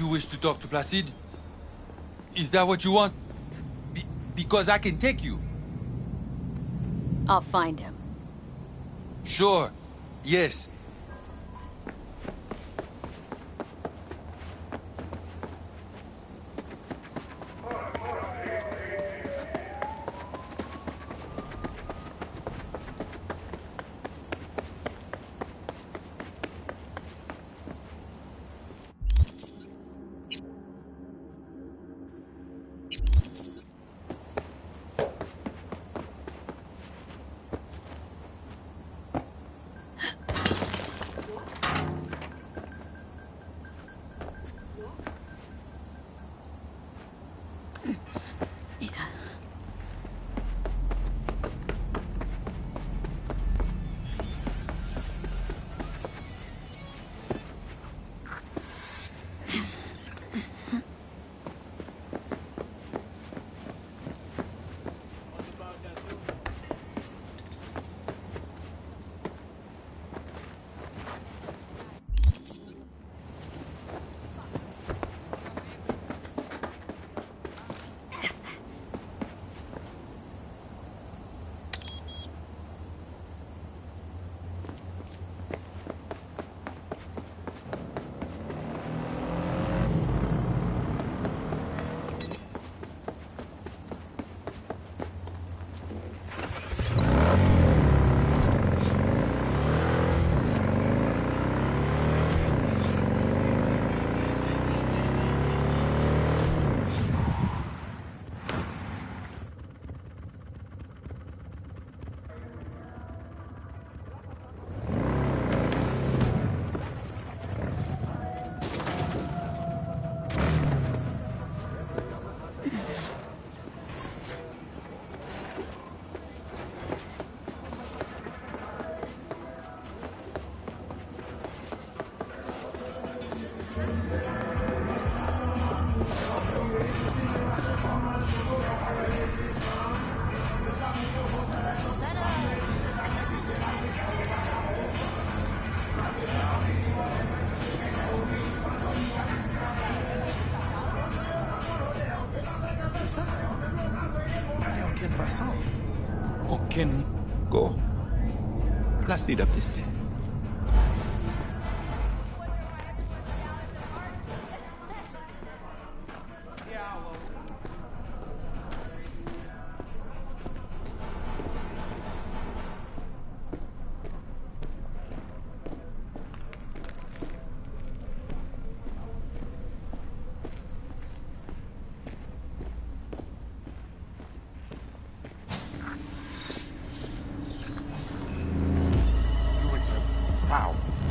You wish to talk to Placide? Is that what you want? Because I can take you. I'll find him. Sure. Yes. Can go. Placide up this day.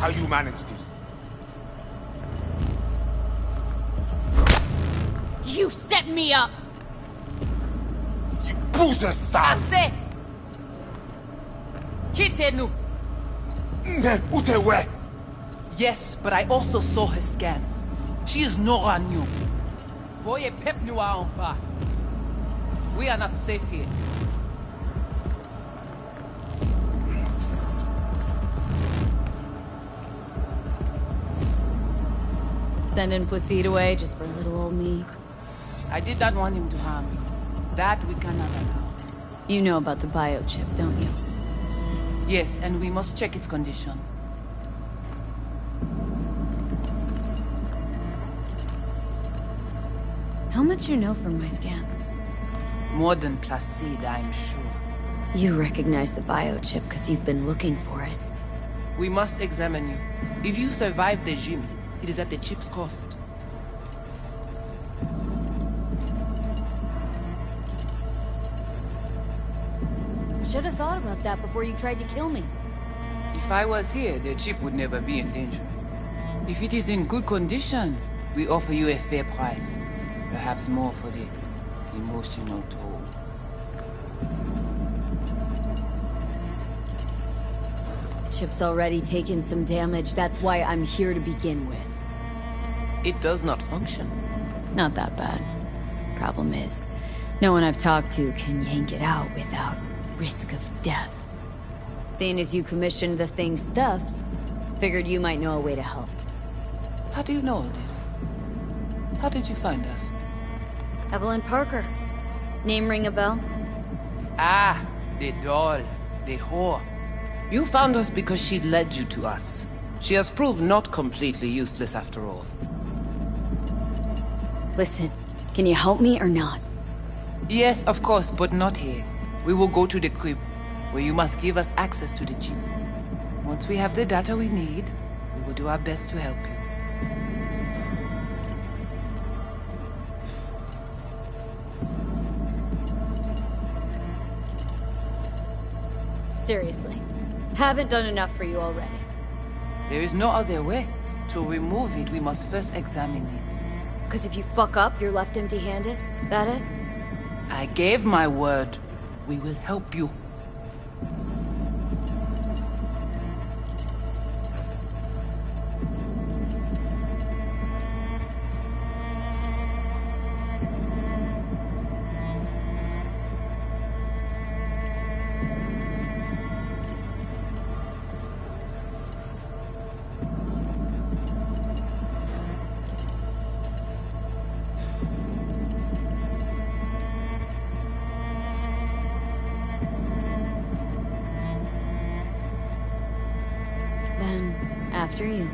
How you manage this? You set me up! You boozer son! Assez! Quittez-nous! Mais où t'es ouais? Yes, but I also saw her scans. She is not on you. Voyez pep nous en bas. We are not safe here. Sending Placide away just for little old me. I did not want him to harm you. That we cannot allow. You know about the biochip, don't you? Yes, and we must check its condition. How much you know from my scans? More than Placide, I'm sure. You recognize the biochip because you've been looking for it. We must examine you. If you survive the gym, it is at the chip's cost. Should have thought about that before you tried to kill me. If I was here, the chip would never be in danger. If it is in good condition, we offer you a fair price. Perhaps more for the emotional toll. Chip's already taken some damage. That's why I'm here to begin with. It does not function. Not that bad. Problem is, no one I've talked to can yank it out without risk of death. Seeing as you commissioned the thing stuffed, figured you might know a way to help. How do you know all this? How did you find us? Evelyn Parker. Name ring a bell? Ah, the doll. The whore. You found us because she led you to us. She has proved not completely useless after all. Listen, can you help me or not? Yes, of course, but not here. We will go to the crib, where you must give us access to the chip. Once we have the data we need, we will do our best to help you. Seriously. Haven't done enough for you already. There is no other way. To remove it, we must first examine it. Because if you fuck up, you're left empty-handed? That it? I gave my word. We will help you. Then, after you.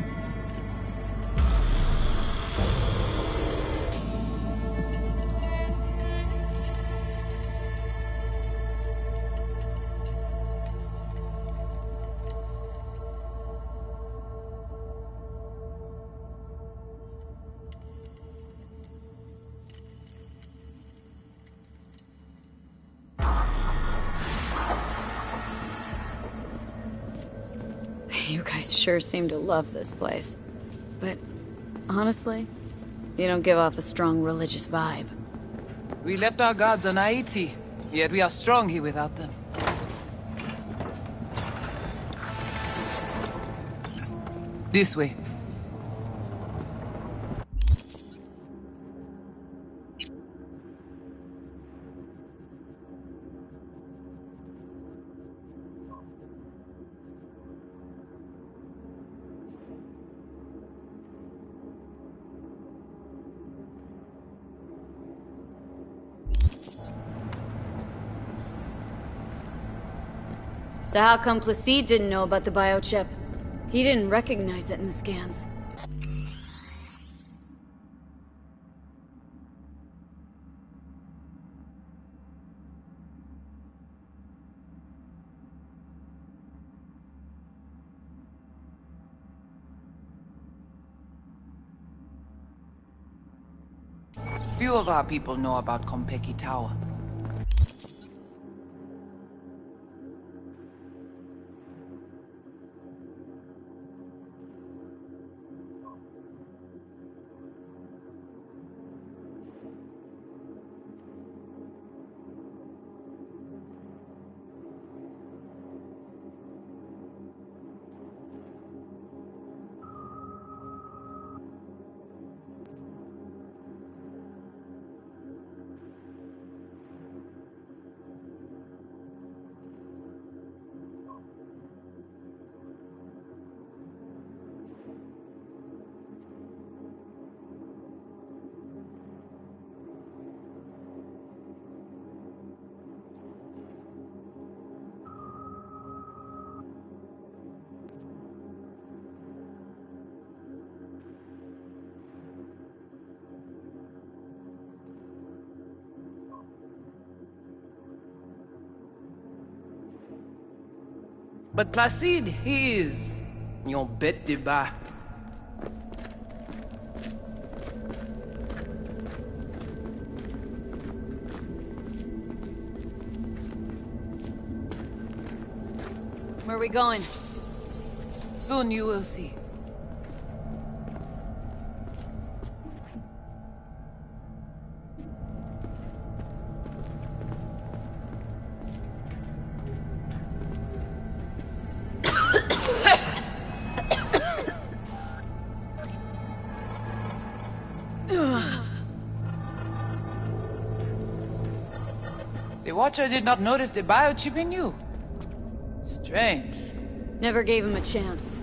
You guys sure seem to love this place. But, honestly, you don't give off a strong religious vibe. We left our gods on Haiti, yet we are strong here without them. This way. So how come Placide didn't know about the biochip? He didn't recognize it in the scans. Few of our people know about Kompeki Tower. But Placide, he is your bête de bas. Where are we going? Soon you will see. The Watcher did not notice the biochip in you. Strange. Never gave him a chance.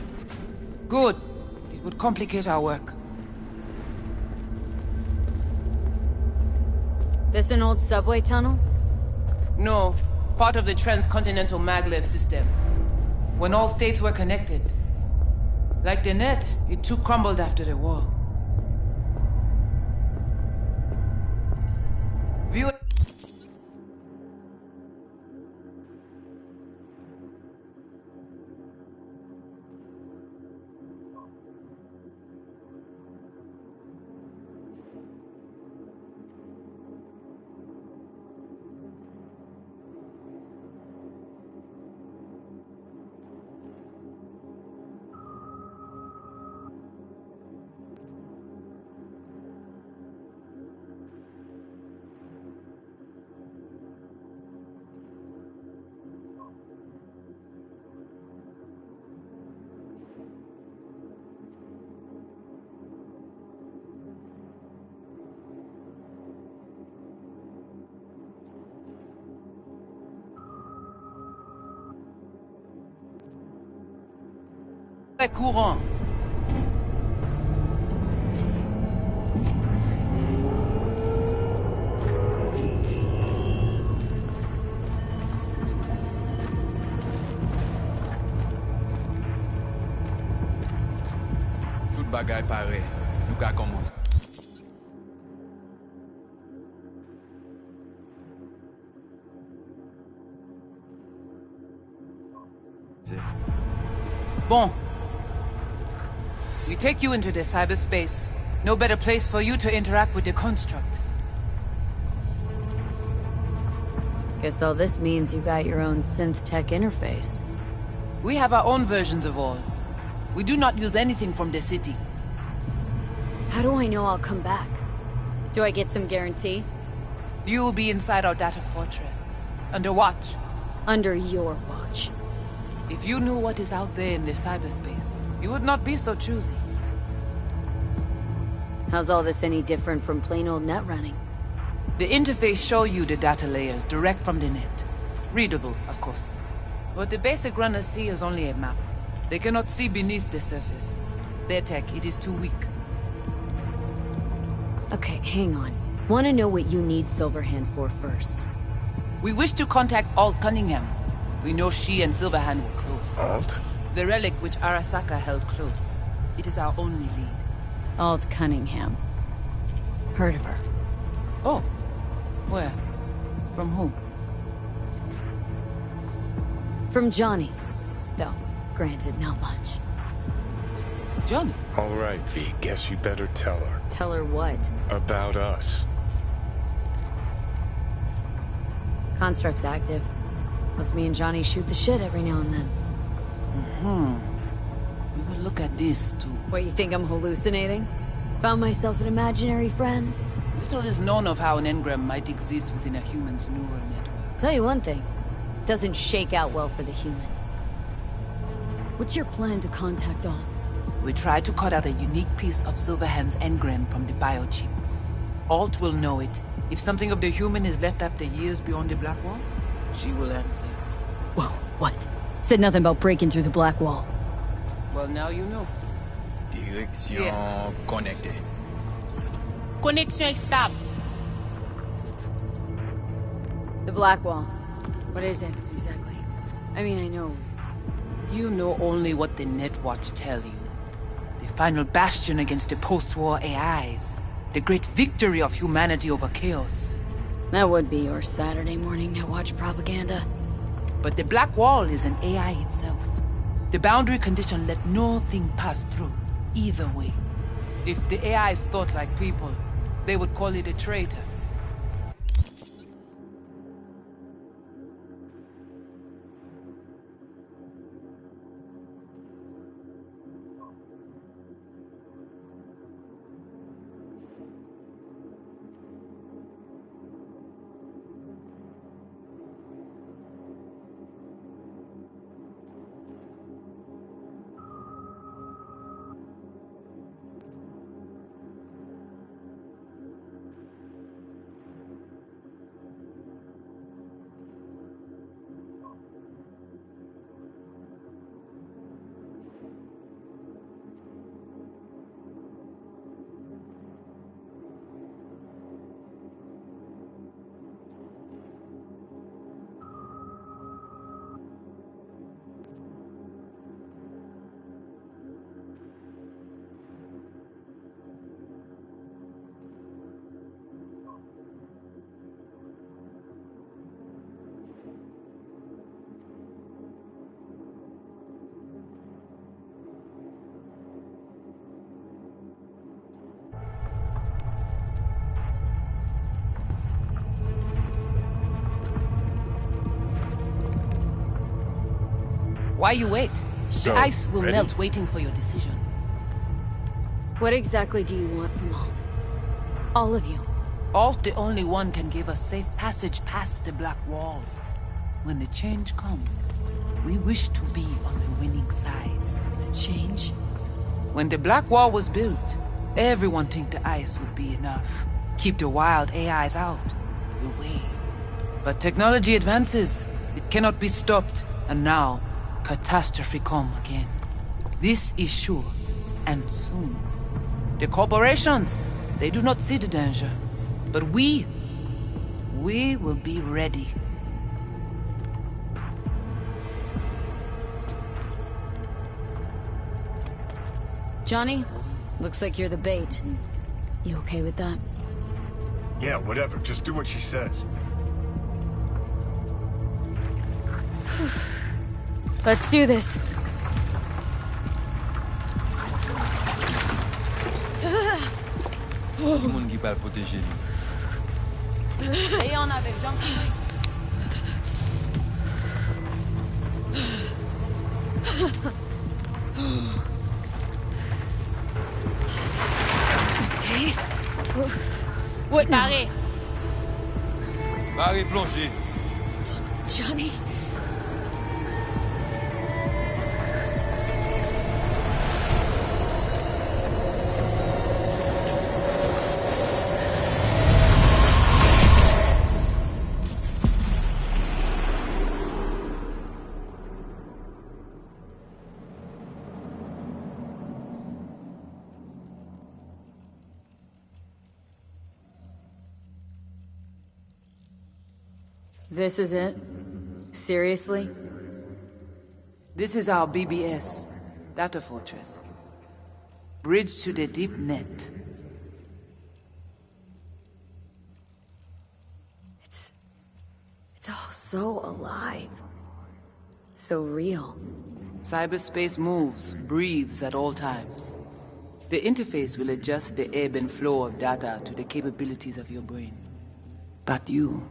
Good. It would complicate our work. This an old subway tunnel? No, part of the transcontinental maglev system. When all states were connected. Like the net, it too crumbled after the war. View it. Courant. Tout bagay pare. Nou ka komanse. Bon. We take you into the cyberspace. No better place for you to interact with the construct. Guess all this means you got your own synth tech interface. We have our own versions of all. We do not use anything from the city. How do I know I'll come back? Do I get some guarantee? You will be inside our data fortress. Under watch. Under your watch. If you knew what is out there in the cyberspace, you would not be so choosy. How's all this any different from plain old net running? The interface show you the data layers direct from the net. Readable, of course. What the basic runners see is only a map. They cannot see beneath the surface. Their tech, it is too weak. Okay, hang on. Want to know what you need Silverhand for first. We wish to contact Alt Cunningham. We know she and Silverhand were close. Alt? The relic which Arasaka held close. It is our only lead. Alt Cunningham. Heard of her. Oh. Where? From whom? From Johnny. Though, granted, not much. Johnny? All right, V. Guess you better tell her. Tell her what? About us. Construct's active. Lets me and Johnny shoot the shit every now and then. We will look at this, too. What, you think I'm hallucinating? Found myself an imaginary friend? Little is known of how an engram might exist within a human's neural network. Tell you one thing. Doesn't shake out well for the human. What's your plan to contact Alt? We try to cut out a unique piece of Silverhand's engram from the biochip. Alt will know it. If something of the human is left after years beyond the Black Wall, she will answer. Whoa, what? Said nothing about breaking through the Black Wall. Well, now you know. Direction connectée. Connexion stable. The Black Wall. What is it, exactly? I mean, I know. You know only what the Netwatch tell you. The final bastion against the post-war AIs. The great victory of humanity over chaos. That would be your Saturday morning Netwatch propaganda. But the Black Wall is an AI itself. The boundary condition let no thing pass through, either way. If the AIs thought like people, they would call it a traitor. Why you wait? So, The ice will ready? melt waiting for your decision. What exactly do you want from Alt? All of you. Alt, the only one, can give us safe passage past the Black Wall. When the change comes, we wish to be on the winning side. The change? When the Black Wall was built, everyone think the ice would be enough. Keep the wild AIs out, away. But technology advances. It cannot be stopped. And now, catastrophe come again. This is sure, and soon. The corporations, they do not see the danger. But we will be ready. Johnny, looks like you're the bait. You okay with that? Yeah, whatever. Just do what she says. Let's do this. Tout le monde qui parle protéger lui. Et on avec Jean-Pierre. Okay. What now? Paré. Barré plongé. Johnny? This is it? Seriously? This is our BBS, Data Fortress. Bridge to the deep net. It's all so alive. So real. Cyberspace moves, breathes at all times. The interface will adjust the ebb and flow of data to the capabilities of your brain. But you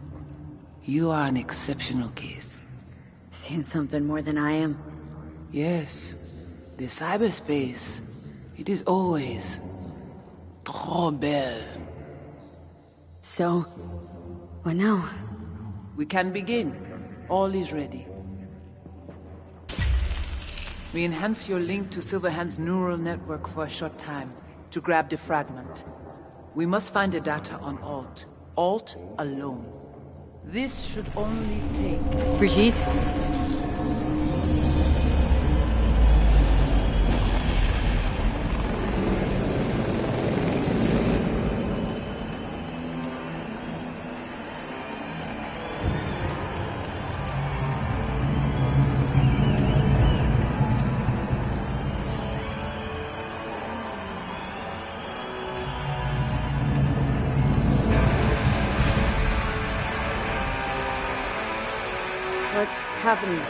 are an exceptional case. Seeing something more than I am. Yes, the cyberspace, it is always trop belle. So, what now? We can begin. All is ready. We enhance your link to Silverhand's neural network for a short time to grab the fragment. We must find the data on Alt. Alt alone. This should only take... Brigitte? What's happening?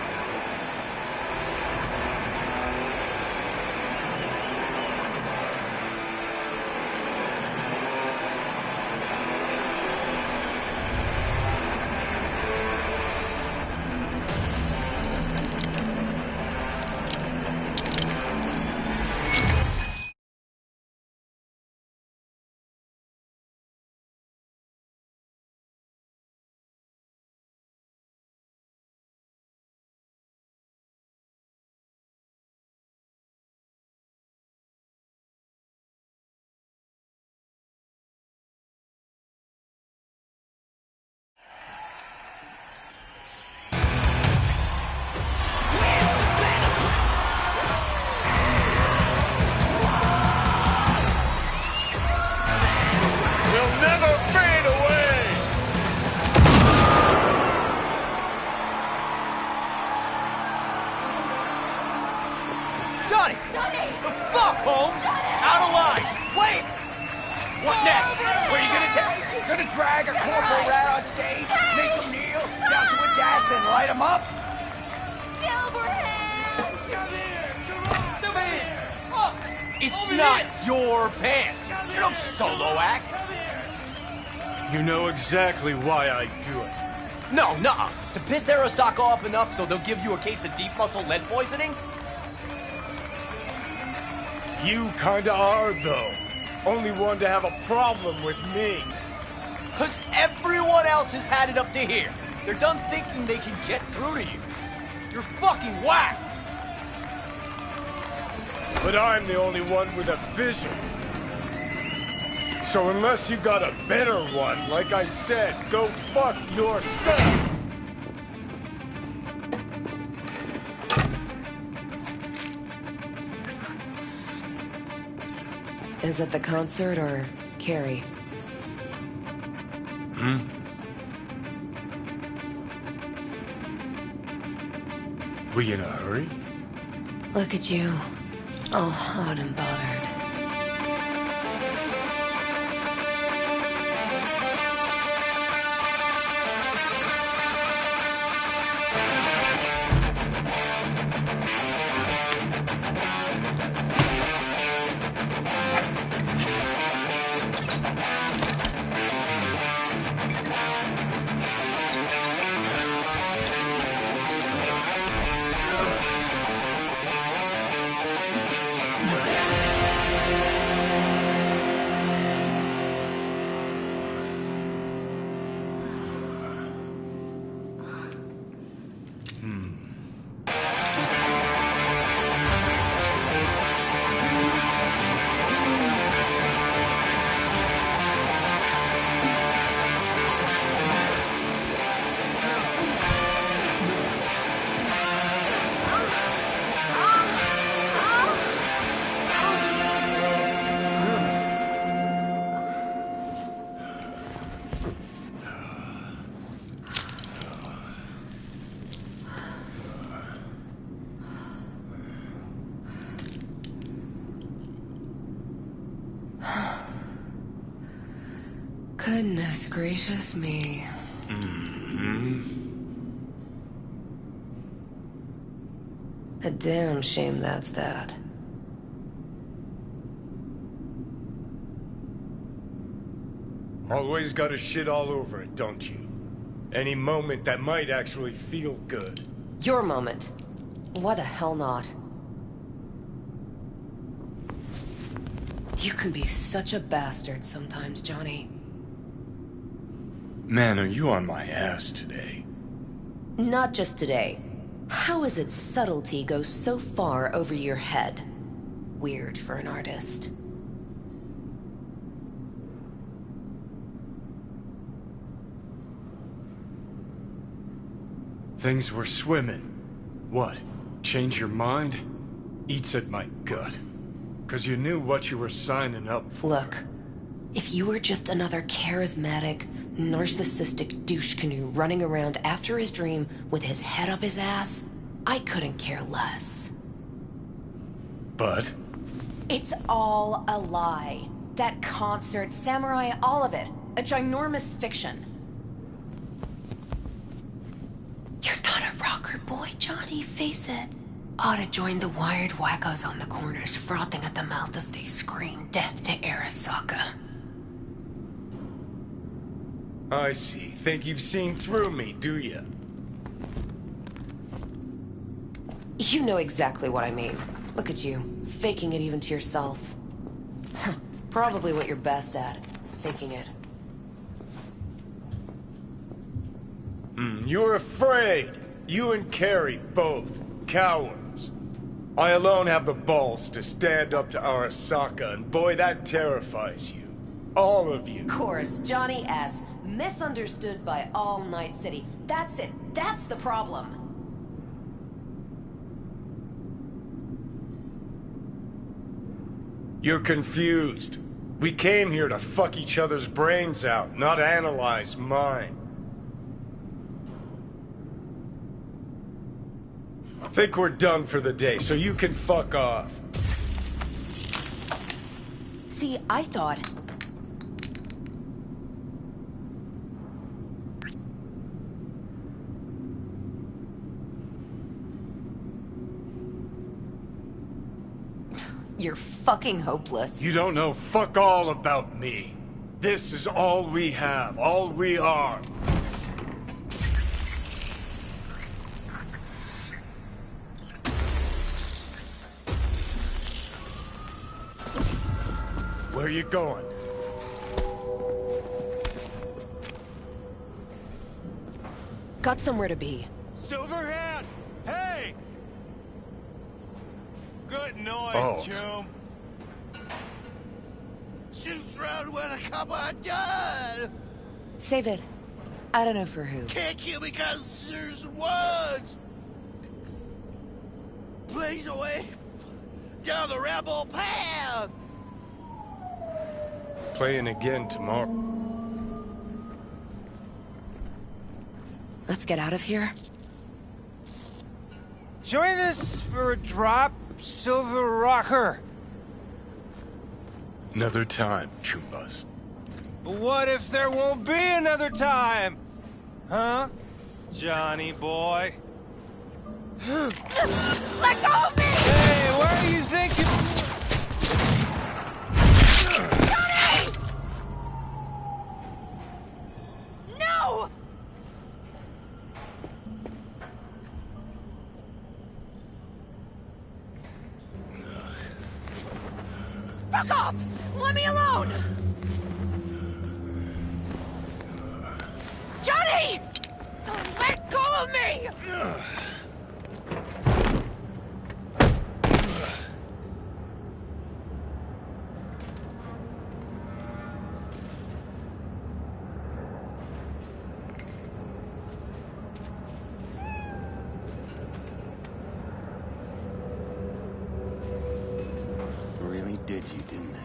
We'll never fade away! Johnny! Johnny! The fuck, Holmes? Johnny! Out of line! Wait! What next? Where you gonna take? Gonna drag a corporal rat on stage, make him kneel, douse him with gas, then light him up? Silverhand! Come here! It's not your band. You're no solo act. You know exactly why I do it. No, nuh-uh. To piss Arasaka off enough so they'll give you a case of deep muscle lead poisoning? You kinda are, though. Only one to have a problem with me. Because everyone else has had it up to here. They're done thinking they can get through to you. You're fucking whack! But I'm the only one with a vision. So unless you got a better one, like I said, go fuck yourself! Is it the concert or Carrie? We in a hurry? Look at you, all hot and bothered. Goodness gracious me. A damn shame that's that. Always gotta shit all over it, don't you? Any moment that might actually feel good. Your moment. Why the hell not? You can be such a bastard sometimes, Johnny. Man, are you on my ass today? Not just today. How is it subtlety goes so far over your head? Weird for an artist. Things were swimming. What? Change your mind? Eats at my gut. 'Cause you knew what you were signing up for. Look, if you were just another charismatic, narcissistic douche canoe running around after his dream with his head up his ass, I couldn't care less. But? It's all a lie. That concert, Samurai, all of it. A ginormous fiction. You're not a rocker boy, Johnny, face it. Ought to join the wired wackos on the corners, frothing at the mouth as they scream death to Arasaka. I see. Think you've seen through me, do you? You know exactly what I mean. Look at you, faking it even to yourself. Probably what you're best at, faking it. You're afraid. You and Carrie, both. Cowards. I alone have the balls to stand up to Arasaka, and boy, that terrifies you. All of you. Of course, Johnny S. Misunderstood by all Night City. That's it. That's the problem. You're confused. We came here to fuck each other's brains out, not analyze mine. Think we're done for the day, so you can fuck off. See, I thought... You're fucking hopeless. You don't know fuck all about me. This is all we have, all we are. you going? Got somewhere to be. Silverhand! Hey! Good noise, Alt. chum. Shoots round when a couple are done. Save it. I don't know for who. Can't kill me because there's words. Blaze away down the rebel path. Playing again tomorrow. Let's get out of here. Join us for a drop, Silver Rocker. Another time, Chumbas. What if there won't be another time? Huh? Johnny boy? Let go of me! Hey, where do you think you... Johnny! No! Fuck off! Let me alone! Johnny! Let go of me! Really did you, didn't they?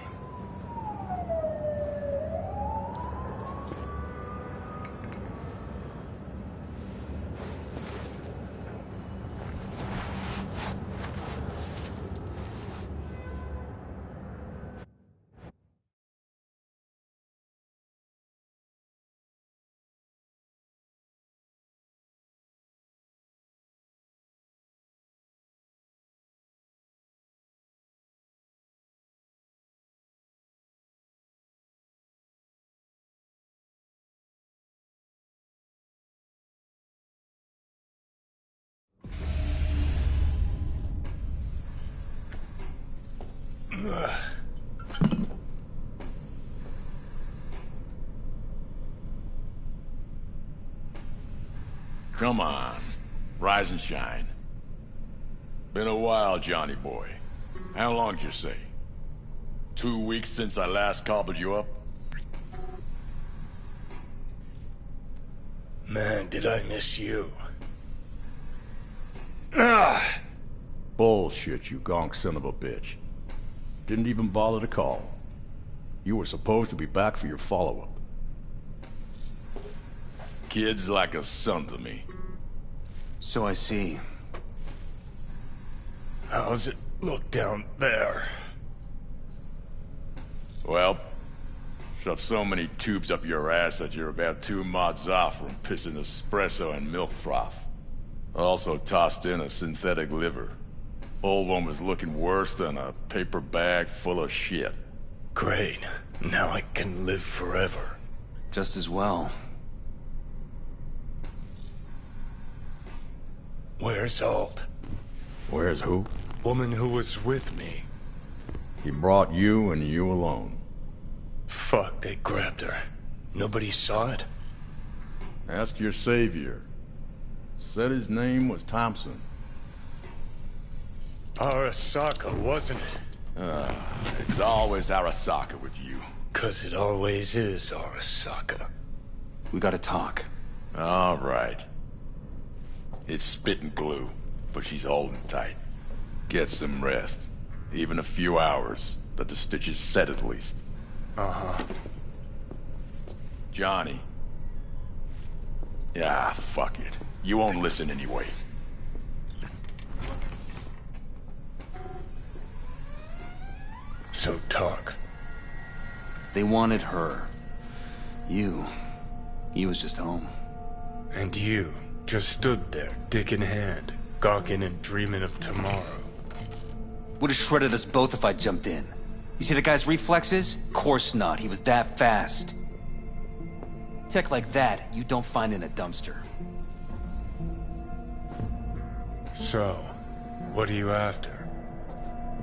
Come on. Rise and shine. Been a while, Johnny boy. How long did you say? 2 weeks since I last cobbled you up? Man, did I miss you. Bullshit, you gonk son of a bitch. Didn't even bother to call. You were supposed to be back for your follow-up. Kid's like a son to me. So I see. How's it look down there? Well, shoved so many tubes up your ass that you're about 2 mods off from pissing espresso and milk froth. Also tossed in a synthetic liver. Old one was looking worse than a paper bag full of shit. Great. Now I can live forever. Just as well. Where's Alt? Where's who? Woman who was with me. He brought you and you alone. Fuck, they grabbed her. Nobody saw it? Ask your savior. Said his name was Thompson. Arasaka, wasn't it? It's always Arasaka with you. 'Cause it always is Arasaka. We gotta talk. All right. It's spit and glue, but she's holding tight. Get some rest. Even a few hours, but the stitches set at least. Uh-huh. Johnny. Yeah, fuck it. You won't listen anyway. So talk. They wanted her. You was just home. And you just stood there, dick in hand, gawking and dreaming of tomorrow. Would have shredded us both if I jumped in. You see the guy's reflexes? Course not, he was that fast. Tech like that, you don't find in a dumpster. So, what are you after?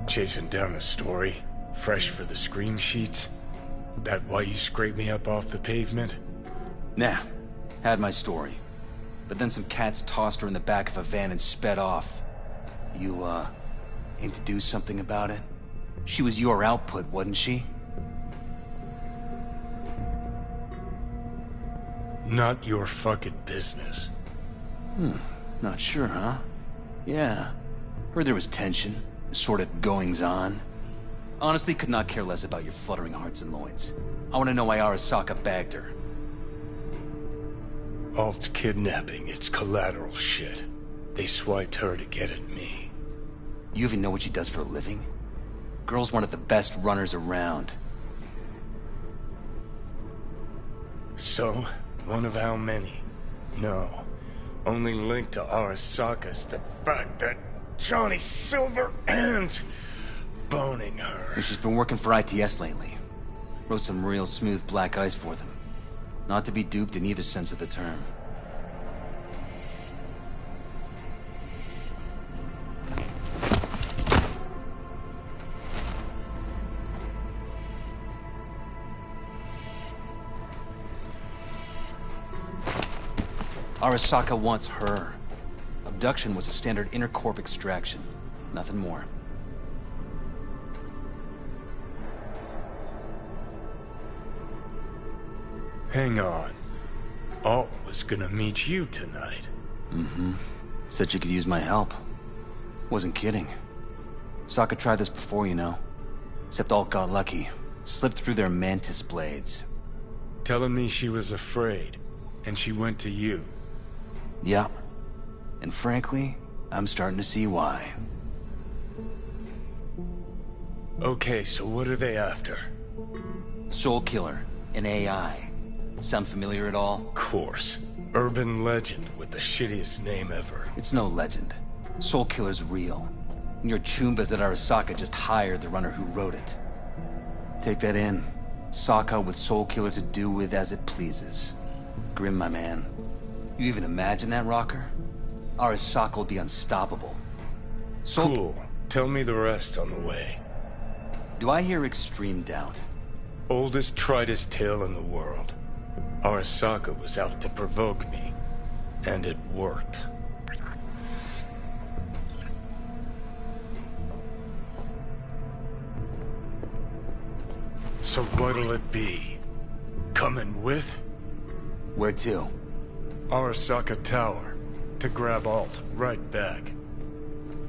Chasing down a story? Fresh for the scream sheets? That why you scraped me up off the pavement? Nah, had my story. But then some cats tossed her in the back of a van and sped off. You, aim to do something about it? She was your output, wasn't she? Not your fucking business. Not sure, huh? Yeah. Heard there was tension, sort of goings-on. Honestly, could not care less about your fluttering hearts and loins. I want to know why Arasaka bagged her. Alt's kidnapping, it's collateral shit. They swiped her to get at me. You even know what she does for a living? Girl's one of the best runners around. So? One of how many? No. Only linked to Arasaka's the fact that Johnny Silverhand's boning her. And she's been working for ITS lately. Wrote some real smooth black ice for them. Not to be duped in either sense of the term. Arasaka wants her. Abduction was a standard intercorp extraction. Nothing more. Hang on. Alt was gonna meet you tonight. Said you could use my help. Wasn't kidding. Saka tried this before, you know. Except Alt got lucky. Slipped through their mantis blades. Telling me she was afraid, and she went to you. Yeah. And frankly, I'm starting to see why. Okay, so what are they after? Soul Killer, an AI. Sound familiar at all? Course. Urban legend with the shittiest name ever. It's no legend. Soul Killer's real. And your Chumbas at Arasaka just hired the runner who wrote it. Take that in. Saka with Soul Killer to do with as it pleases. Grim, my man. You even imagine that, Rocker? Arasaka will be unstoppable. Cool. Tell me the rest on the way. Do I hear extreme doubt? Oldest, tritest tale in the world. Arasaka was out to provoke me. And it worked. So what'll it be? Coming with? Where to? Arasaka Tower. To grab Alt right back.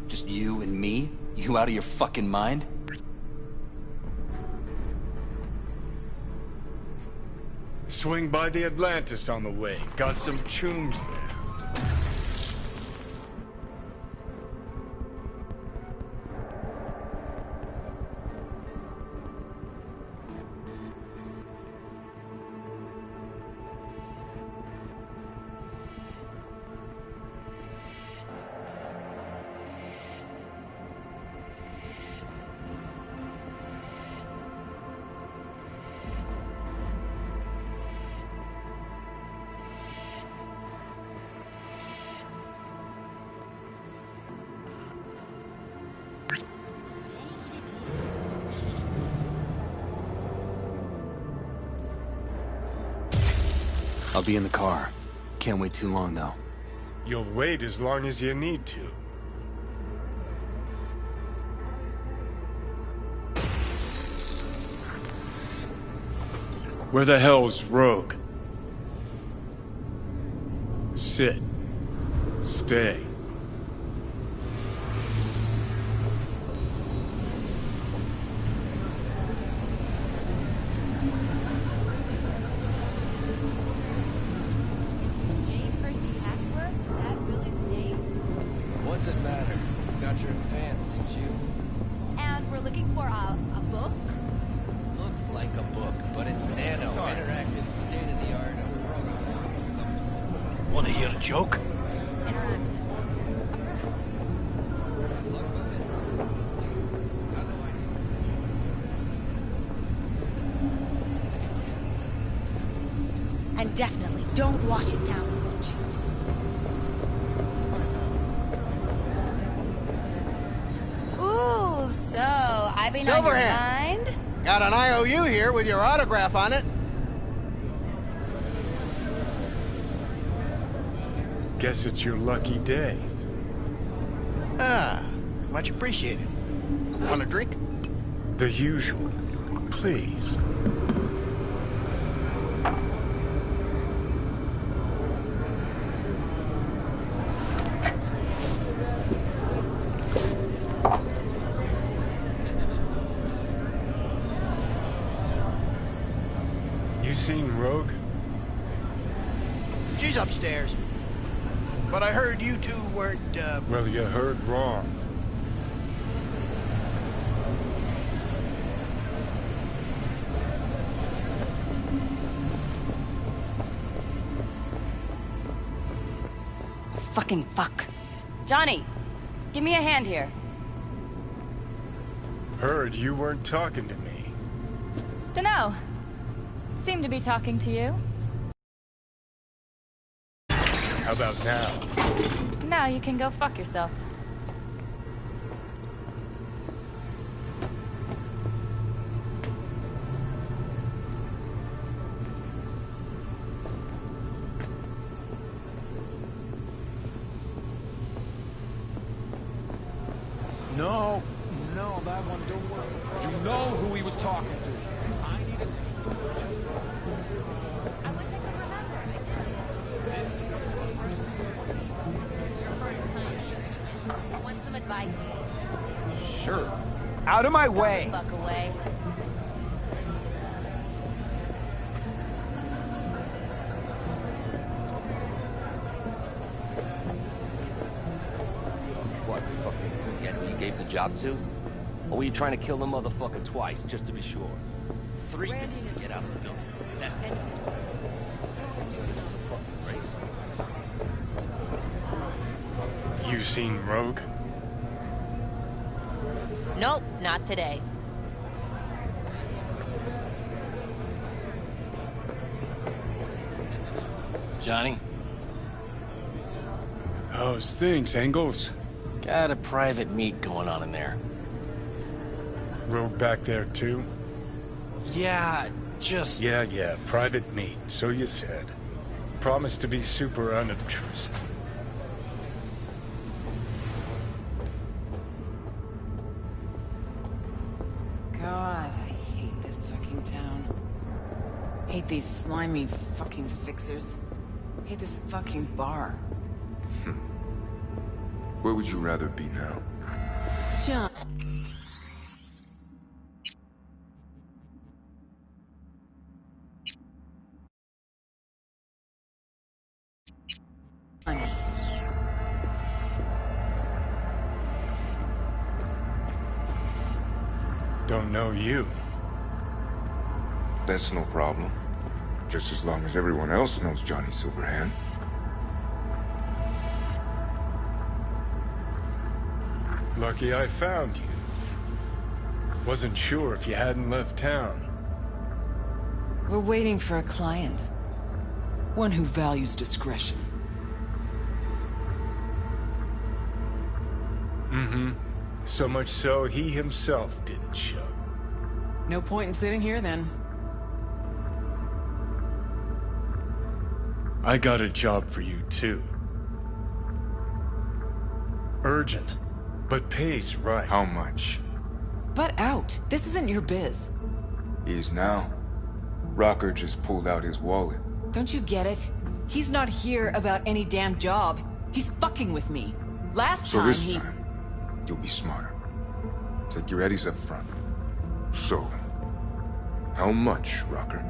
Just you and me? You out of your fucking mind? Swing by the Atlantis on the way. Got some chooms there. I'll be in the car. Can't wait too long, though. You'll wait as long as you need to. Where the hell's Rogue? Sit. Stay. What's it matter? Got your advance, didn't you? And we're looking for a book? Looks like a book, but it's nano, interactive, state-of-the-art program. Want to hear a joke? And definitely don't wash it down with jute. Ooh, so I vibing on your mind? Got an IOU here with your autograph on it. Guess it's your lucky day. Ah, much appreciated. Want a drink? The usual. Please. You seen Rogue? She's upstairs. But I heard you two weren't, Well, you heard wrong. Fucking fuck. Johnny, give me a hand here. Heard you weren't talking to me. Dunno. Seem to be talking to you. How about now? Now you can go fuck yourself. No, that one don't work. You know who he was talking to. I need a... I wish I could remember. I did. Your first time here. Want some advice? Sure. Out of my way. Fuck away. What, fucking forget who you gave the job to? Or were you trying to kill the motherfucker twice, just to be sure? 3 minutes to get out of the building. That's it. This was a fucking race. You seen Rogue? Nope, not today. Johnny? How's things, Engels? Got a private meet going on in there. Rogue back there, too? Yeah, just... Yeah, private meet, so you said. Promised to be super unobtrusive. God, I hate this fucking town. Hate these slimy fucking fixers. Hate this fucking bar. Where would you rather be now? John. Don't know you. That's no problem. Just as long as everyone else knows Johnny Silverhand. Lucky I found you. Wasn't sure if you hadn't left town. We're waiting for a client. One who values discretion. Mm-hmm. So much so, he himself didn't show. No point in sitting here, then. I got a job for you, too. Urgent, but pays right. How much? Butt out. This isn't your biz. Is now. Rocker just pulled out his wallet. Don't you get it? He's not here about any damn job. He's fucking with me. Last So time this he... time, you'll be smarter. Take your eddies up front. So, how much, Rocker?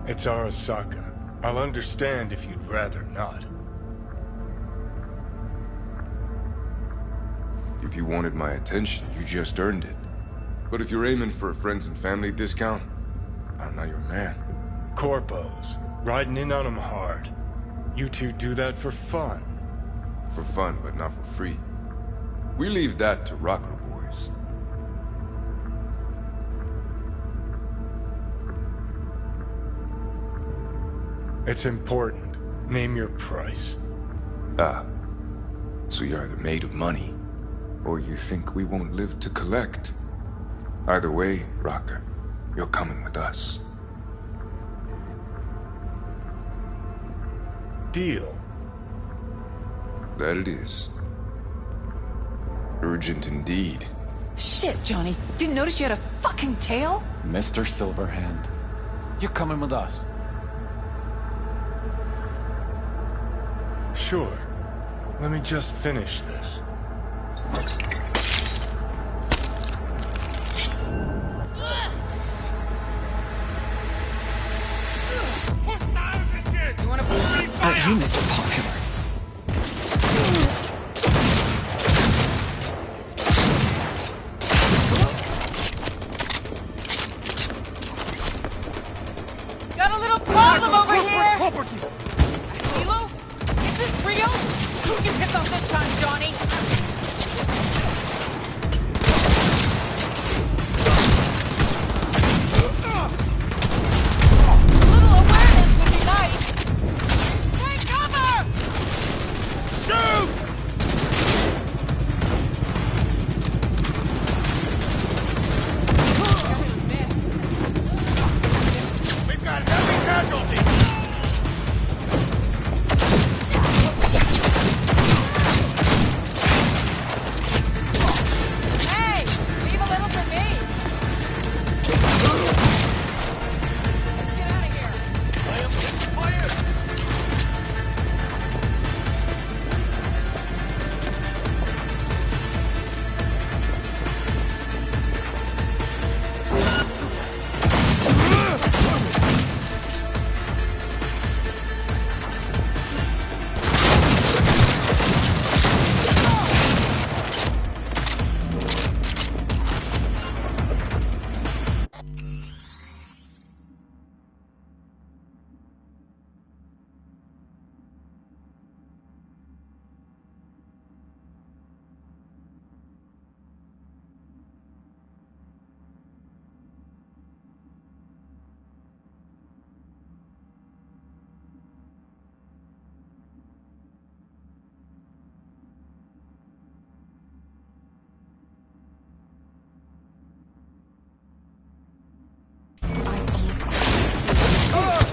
It's Arasaka. I'll understand if you'd rather not. If you wanted my attention, you just earned it. But if you're aiming for a friends and family discount, I'm not your man. Corpos, riding in on them hard. You two do that for fun. For fun, but not for free. We leave that to Rocker boys. It's important. Name your price. Ah. So you're either made of money, or you think we won't live to collect. Either way, Rocker, you're coming with us. Deal. That it is. Urgent indeed. Shit, Johnny. Didn't notice you had a fucking tail? Mr. Silverhand, you're coming with us. Sure. Let me just finish this. Not you, Mr. Popular. Got a little problem over here! Hilo? Is this real? Who you picked up this time, Johnny? A little awareness would be nice. Take cover! Shoot! We've got heavy casualties! Hey! Leave a little for me! Let's get out of here!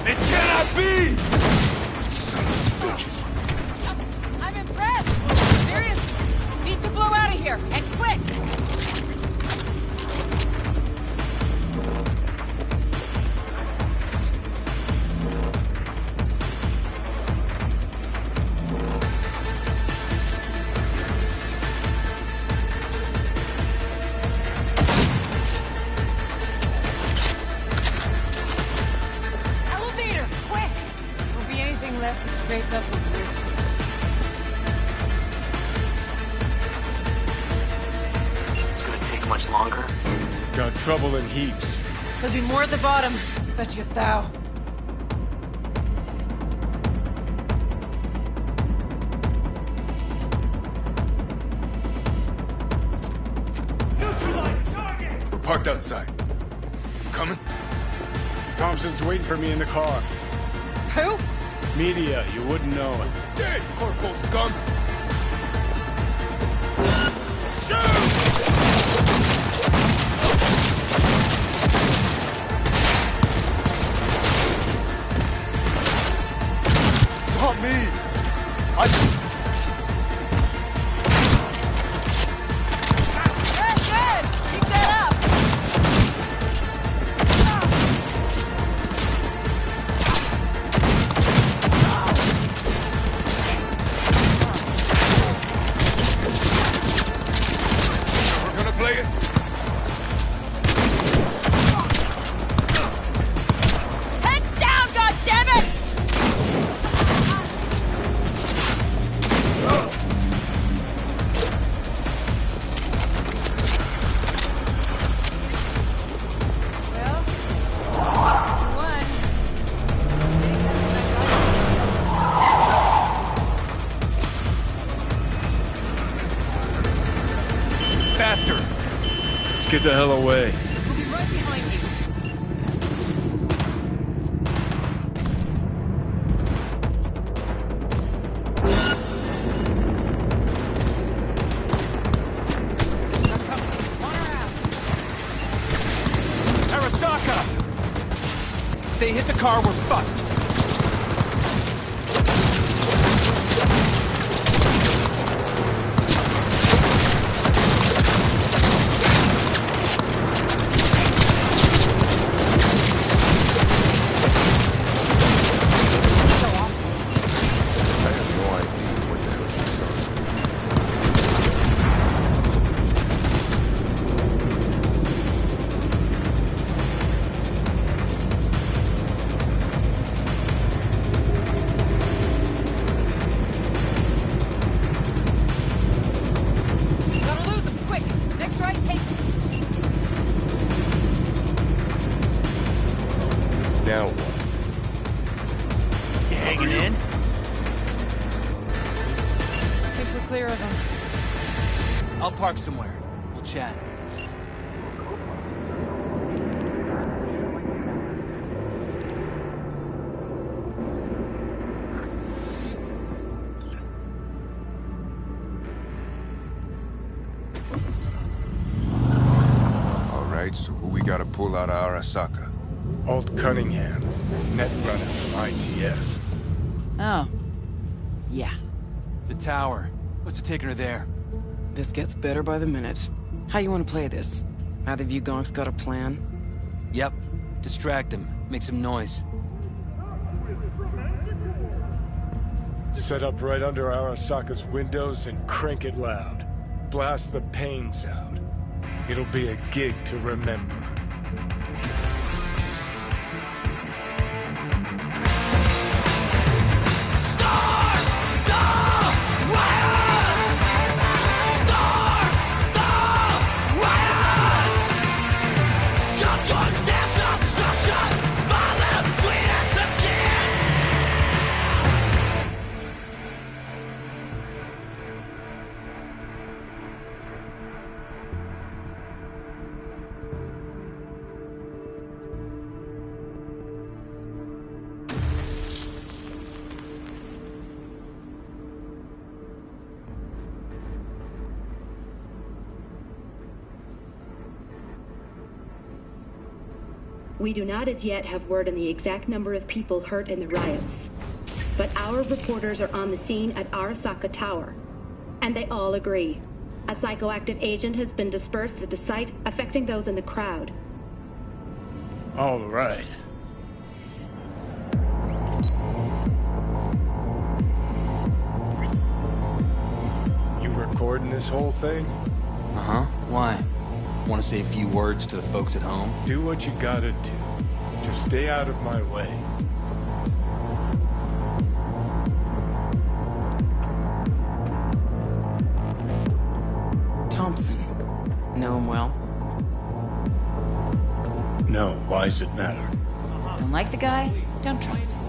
It cannot be! I'm impressed! Seriously! Need to blow out of here, and quick! Elevator, quick! Won't be anything left to scrape up with you. It's gonna take much longer. Got trouble in heaps. There'll be more at the bottom. Bet you thou. We're parked outside. Coming? Thompson's waiting for me in the car. Who? Media, you wouldn't know it. Dead, Corporal Scum! Not me! Good! Keep that up! We're gonna play it. Head down, goddammit! Faster! Let's get the hell away. We'll be right behind you. they hit the car, we're fucked. Now what? You hanging in? Think we're clear of them. I'll park somewhere. We'll chat. All right, so who we gotta pull out of Arasaka? Alt Cunningham, netrunner from ITS. Oh. Yeah. The tower. What's it taking her there? This gets better by the minute. How you want to play this? Either of you gonks got a plan? Yep. Distract him. Make some noise. Set up right under Arasaka's windows and crank it loud. Blast the pains out. It'll be a gig to remember. We do not as yet have word on the exact number of people hurt in the riots. But our reporters are on the scene at Arasaka Tower. And they all agree. A psychoactive agent has been dispersed at the site, affecting those in the crowd. All right. You recording this whole thing? Uh-huh. Why? Want to say a few words to the folks at home? Do what you gotta do. Just stay out of my way. Thompson. Know him well? No, why's it matter? Don't like the guy? Don't trust him.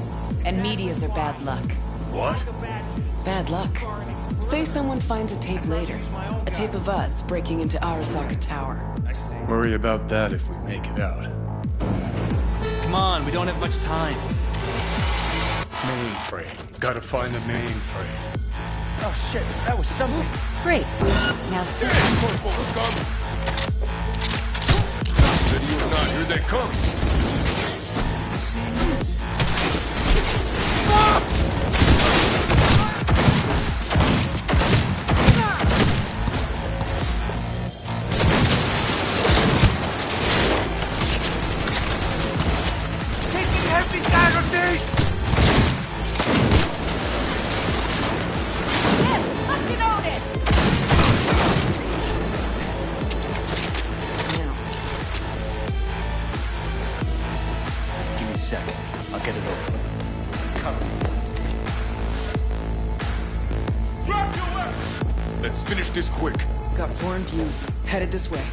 And medias are bad luck. What? Bad luck. Say someone finds a tape later. A tape of us breaking into Arasaka Tower. Worry about that if we make it out. Come on, we don't have much time. Mainframe. Gotta find the mainframe. Oh shit, that was something. Great. Now, Corporal, look on. Ready or not, here they come. Taking heavy casualties! Fucking own it! Now. Give me a sec. I'll get it over. Cover me. Let's finish this quick. Got four in view. Headed this way.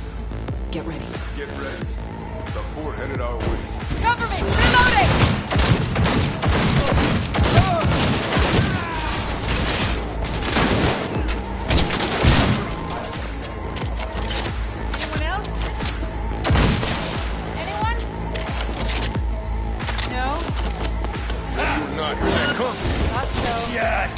Get ready. Get ready. The four headed our way. Cover me! Reloading! Anyone else? Anyone? No? Ready or not, here they come. Thought so. Yes!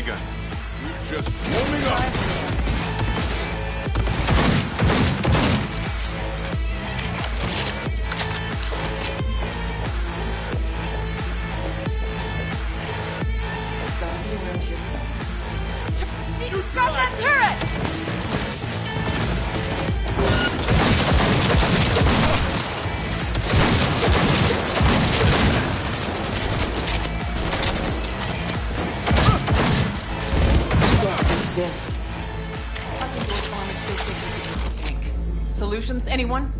already got this. We're just warming up. Grab that turret! This is it. Up into a armored space station tank. Solutions, anyone?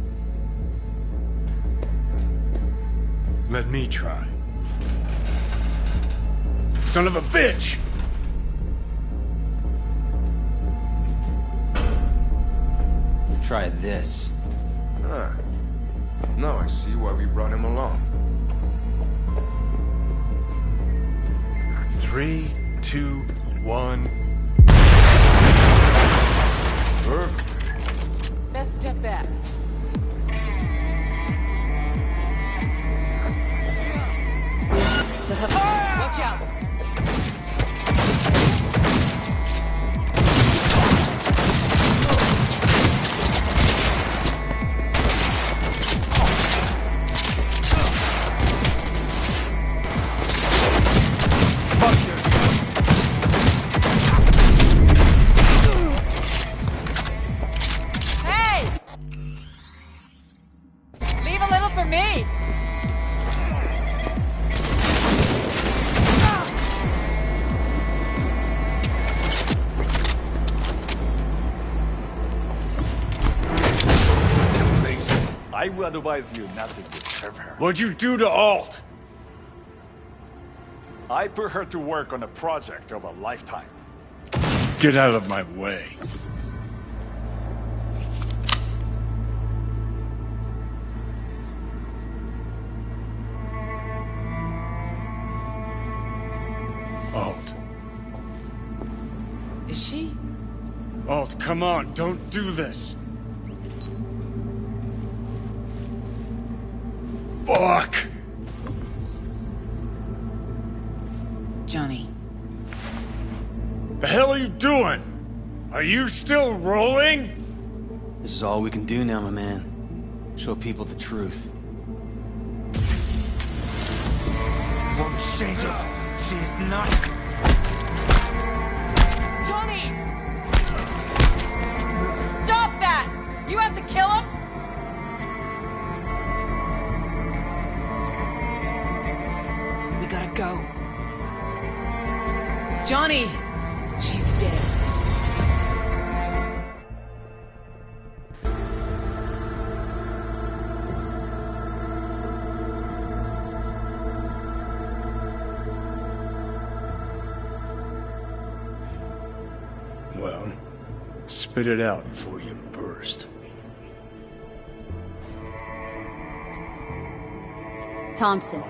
Let me try. Son of a bitch! Try this. Huh. Now I see why we brought him along. 3, 2, 1. Perfect. Best step back. Watch out! Hey! Leave a little for me! I would advise you not to disturb her. What'd you do to Alt? I put her to work on a project of a lifetime. Get out of my way. Alt. Is she? Alt, come on, don't do this. Fuck! Johnny. The hell are you doing? Are you still rolling? This is all we can do now, my man. Show people the truth. Won't change it. She's not. Johnny! Stop that! You have to kill him? We gotta go. Johnny! She's dead. Well, spit it out before you burst. Thompson.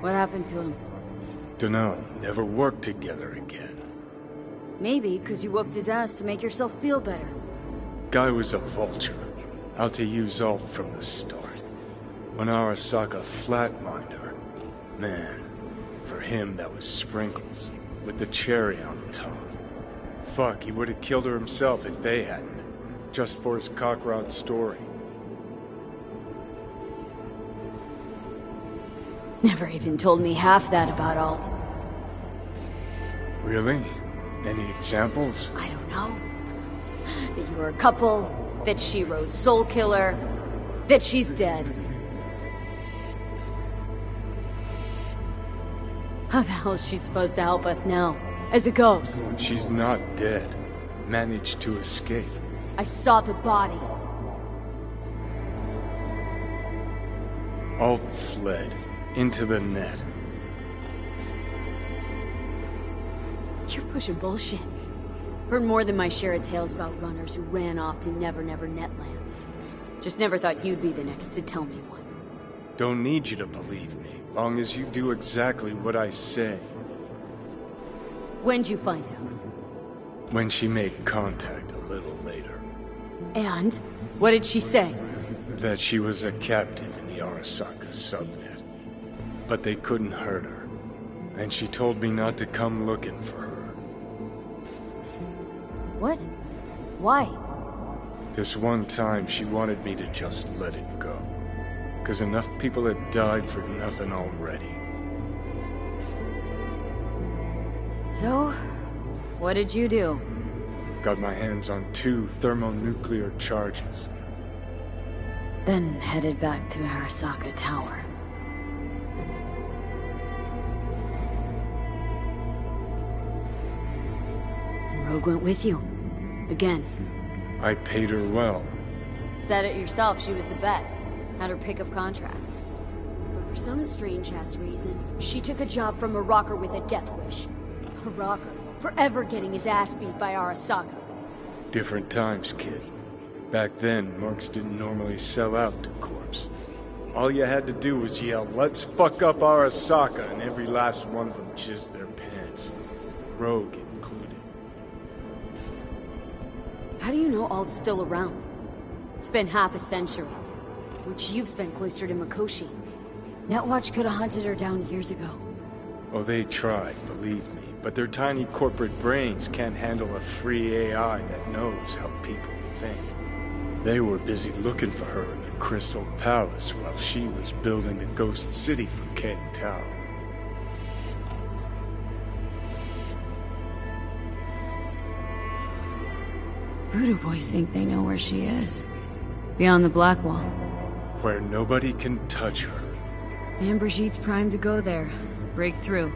What happened to him? Dunno, never worked together again. Maybe because you whooped his ass to make yourself feel better. Guy was a vulture, out to use Alt from the start. When Arasaka flatlined her, man, for him that was sprinkles, with the cherry on top. Fuck, he would have killed her himself if they hadn't, just for his cockroach story. Never even told me half that about Alt. Really? Any examples? I don't know. That you were a couple, that she rode Soul Killer, that she's dead. How the hell is she supposed to help us now? As a ghost? She's not dead. Managed to escape. I saw the body. Alt fled. Into the net. You're pushing bullshit. Heard more than my share of tales about runners who ran off to Never Never Netland. Just never thought you'd be the next to tell me one. Don't need you to believe me, long as you do exactly what I say. When'd you find out? When she made contact a little later. And? What did she say? That she was a captive in the Arasaka subnet. But they couldn't hurt her. And she told me not to come looking for her. What? Why? This one time, she wanted me to just let it go. Because enough people had died for nothing already. So, what did you do? Got my hands on 2 thermonuclear charges. Then headed back to Arasaka Tower. And Rogue went with you. Again. I paid her well. Said it yourself, she was the best. Had her pick of contracts. But for some strange-ass reason, she took a job from a rocker with a death wish. A rocker, forever getting his ass beat by Arasaka. Different times, kid. Back then, Mercs didn't normally sell out to Corps. All you had to do was yell, "Let's fuck up Arasaka," and every last one of them jizzed their pants. Rogue included. How do you know Alt's still around? It's been half a century, which you've spent cloistered in Mikoshi. Netwatch could have hunted her down years ago. Oh, they tried, believe me, but their tiny corporate brains can't handle a free AI that knows how people think. They were busy looking for her in the Crystal Palace while she was building the Ghost City for King Tao. Voodoo boys think they know where she is. Beyond the Black Wall. Where nobody can touch her. And Brigitte's primed to go there. Break through.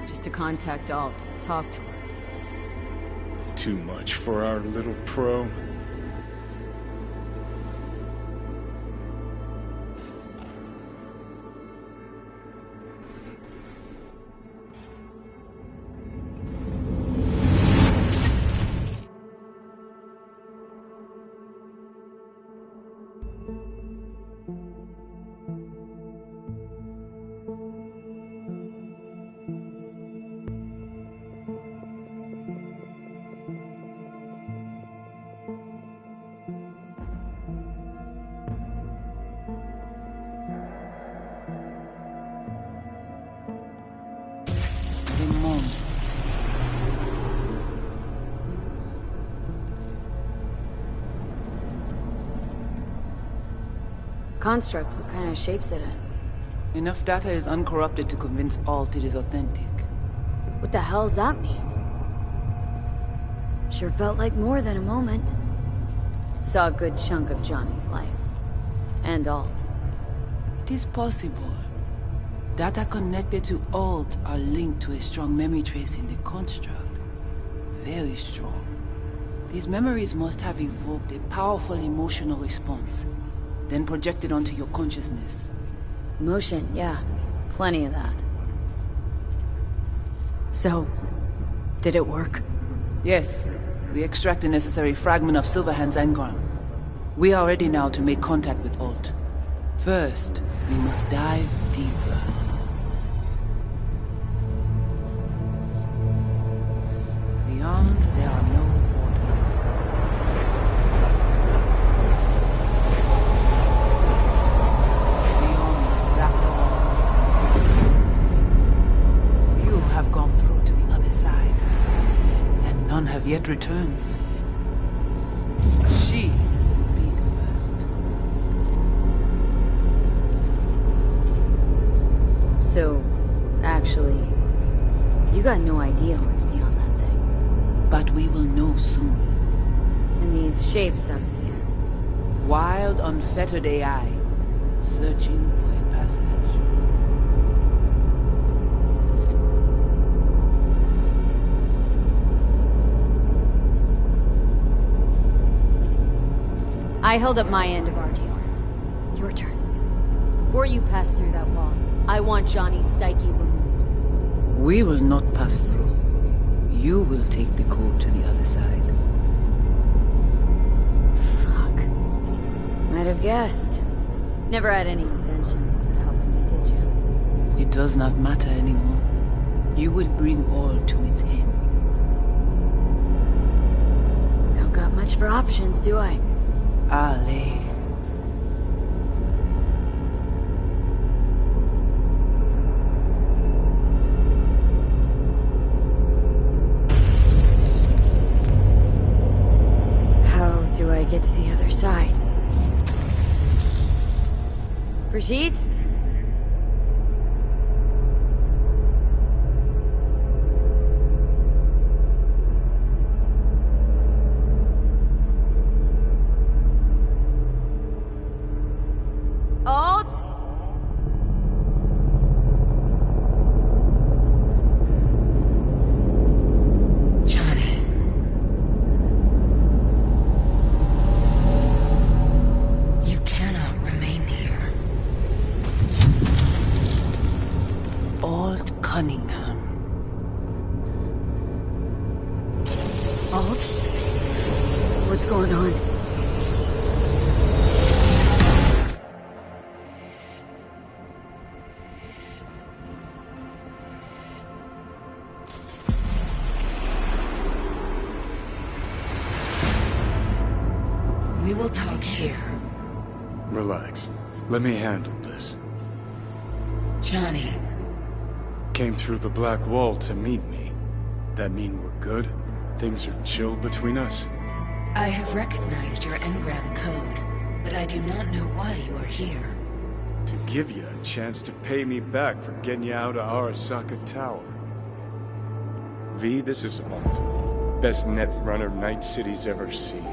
Just to contact Alt. Talk to her. Too much for our little pro. Construct, what kind of shape's it in? Enough data is uncorrupted to convince Alt it is authentic. What the hell's that mean? Sure felt like more than a moment. Saw a good chunk of Johnny's life. And Alt. It is possible. Data connected to Alt are linked to a strong memory trace in the construct. Very strong. These memories must have evoked a powerful emotional response, then projected onto your consciousness. Emotion, yeah. Plenty of that. So, did it work? Yes. We extract the necessary fragment of Silverhand's engram. We are ready now to make contact with Alt. First, we must dive deeper. Beyond, there are no borders. Beyond the black wall. Few have gone through to the other side, and none have yet returned. She will be the first. So, actually, you got no idea what's beyond that thing. But we will know soon. And these shapes I'm seeing. Wild, unfettered AI, searching for a passage. I held up my end of our deal. Your turn. Before you pass through that wall, I want Johnny's psyche removed. We will not pass through. You will take the code to the other side. Fuck. Might have guessed. Never had any intention of helping me, did you? It does not matter anymore. You will bring all to its end. Don't got much for options, do I? Ale. get to the other side. Brigitte? Alt? Johnny. You cannot remain here. Alt Cunningham. Alt? What's going on? We will talk here. Relax. Let me handle this. Johnny. Came through the Black Wall to meet me. That mean we're good? Things are chill between us? I have recognized your engram code, but I do not know why you are here. To give you a chance to pay me back for getting you out of Arasaka Tower. V, this is Alt. Best net runner Night City's ever seen.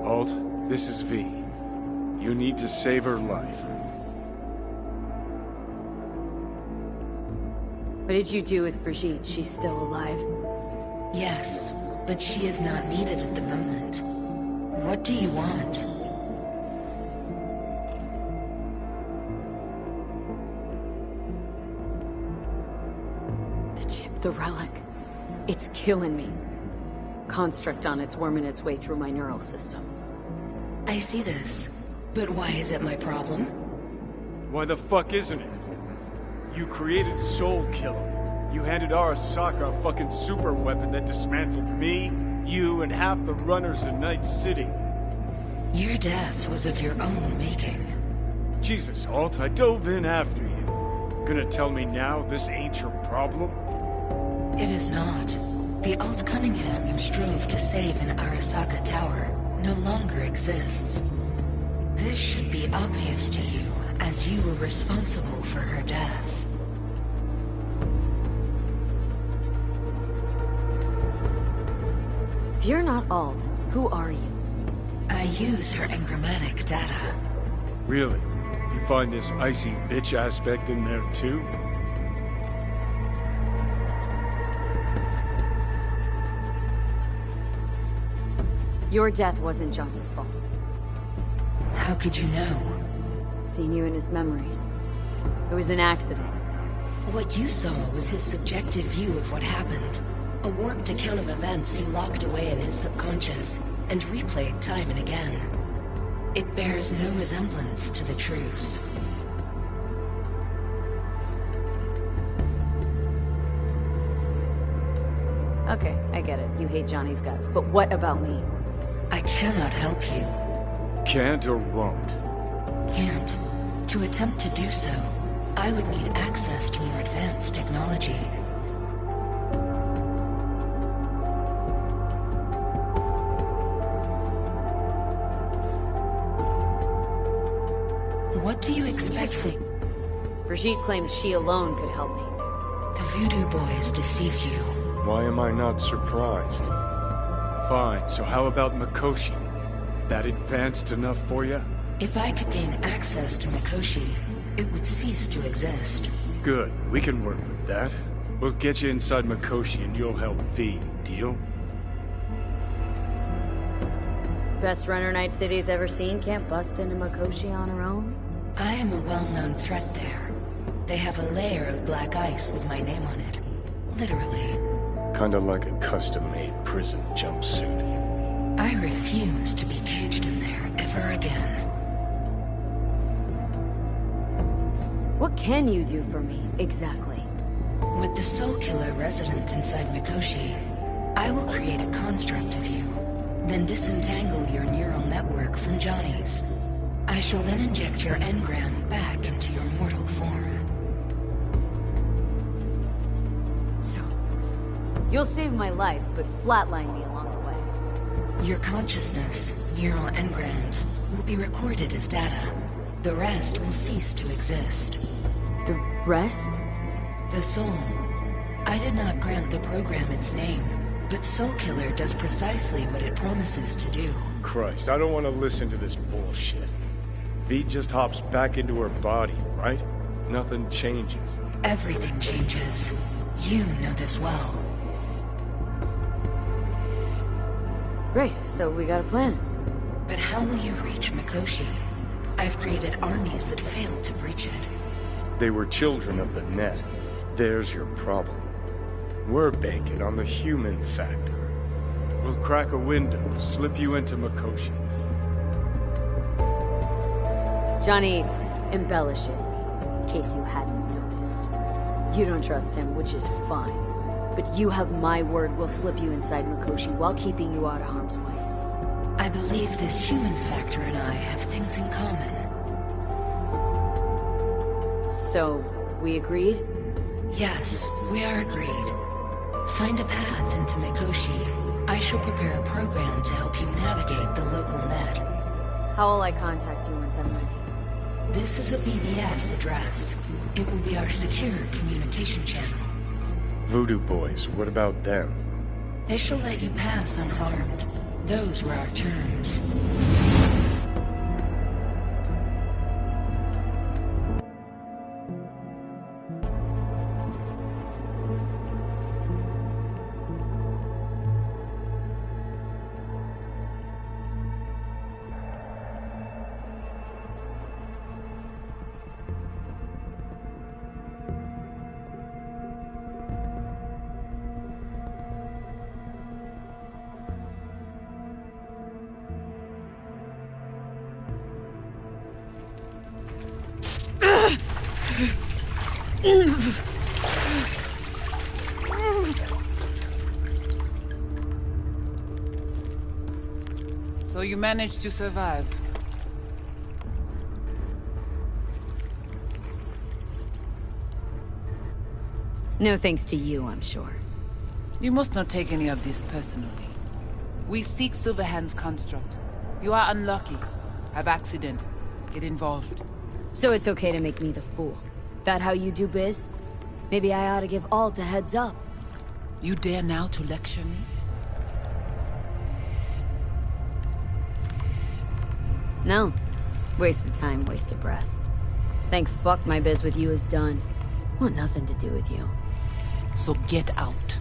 Alt, this is V. You need to save her life. What did you do with Brigitte? She's still alive? Yes, but she is not needed at the moment. What do you want? The chip, the relic. It's killing me. Construct on it's worming its way through my neural system. I see this, but why is it my problem? Why the fuck isn't it? You created Soul Killer. You handed Arasaka a fucking super weapon that dismantled me, you, and half the runners in Night City. Your death was of your own making. Jesus, Alt, I dove in after you. Gonna tell me now this ain't your problem? It is not. The Alt Cunningham you strove to save in Arasaka Tower no longer exists. This should be obvious to you, as you were responsible for her death. If you're not Alt, who are you? I use her engrammatic data. Really? You find this icy bitch aspect in there too? Your death wasn't Johnny's fault. How could you know? Seen you in his memories. It was an accident. What you saw was his subjective view of what happened. A warped account of events he locked away in his subconscious and replayed time and again. It bears no resemblance to the truth. Okay, I get it. You hate Johnny's guts, but what about me? I cannot help you. Can't or won't? Can't. To attempt to do so, I would need access to more advanced technology. What do you expect? Interesting. Brigitte claimed she alone could help me. The voodoo boys deceived you. Why am I not surprised? Fine, so how about Mikoshi? That advanced enough for you? If I could gain access to Mikoshi, it would cease to exist. Good, we can work with that. We'll get you inside Mikoshi and you'll help V, deal? Best runner Night City's ever seen can't bust into Mikoshi on her own? I am a well-known threat there. They have a layer of black ice with my name on it. Literally. Kinda like a custom-made prison jumpsuit. I refuse to be caged in there ever again. What can you do for me, exactly? With the Soul Killer resident inside Mikoshi, I will create a construct of you, then disentangle your neural network from Johnny's. I shall then inject your engram back into your mortal form. So, you'll save my life, but flatline me along the way. Your consciousness, neural engrams, will be recorded as data. The rest will cease to exist. The rest? The soul. I did not grant the program its name, but Soul Killer does precisely what it promises to do. Christ, I don't want to listen to this bullshit. V just hops back into her body, right? Nothing changes. Everything changes. You know this well. Great, so we got a plan. But how will you reach Mikoshi? I've created armies that failed to breach it. They were children of the net. There's your problem. We're banking on the human factor. We'll crack a window, slip you into Mikoshi. Johnny embellishes, in case you hadn't noticed. You don't trust him, which is fine. But you have my word we'll slip you inside Mikoshi while keeping you out of harm's way. I believe this human factor and I have things in common. So, we agreed? Yes, we are agreed. Find a path into Mikoshi. I shall prepare a program to help you navigate the local net. How will I contact you once I'm ready? This is a BBS address. It will be our secure communication channel. Voodoo boys, what about them? They shall let you pass unharmed. Those were our terms. So you managed to survive. No thanks to you, I'm sure. You must not take any of this personally. We seek Silverhand's construct. You are unlucky. Have accident. Get involved. So it's okay to make me the fool. That how you do biz? Maybe I ought to give Alt a heads up. You dare now to lecture me? No. Wasted time, wasted breath. Thank fuck my biz with you is done. Want nothing to do with you. So get out.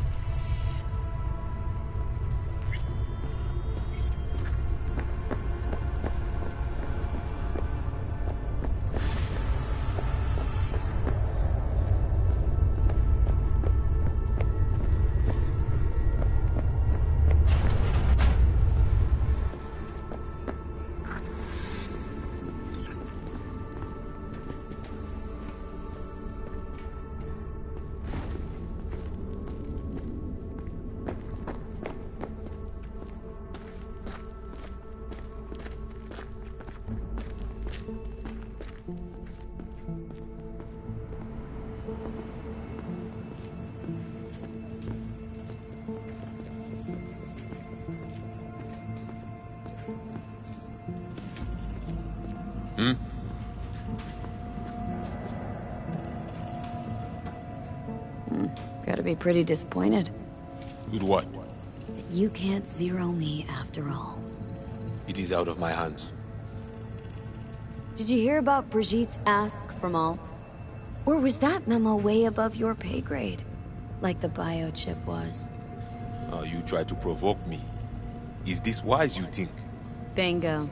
Gotta be pretty disappointed. With what? That you can't zero me after all. It is out of my hands. Did you hear about Brigitte's ask from Alt? Or was that memo way above your pay grade? Like the biochip was? You try to provoke me. Is this wise, you think? Bingo.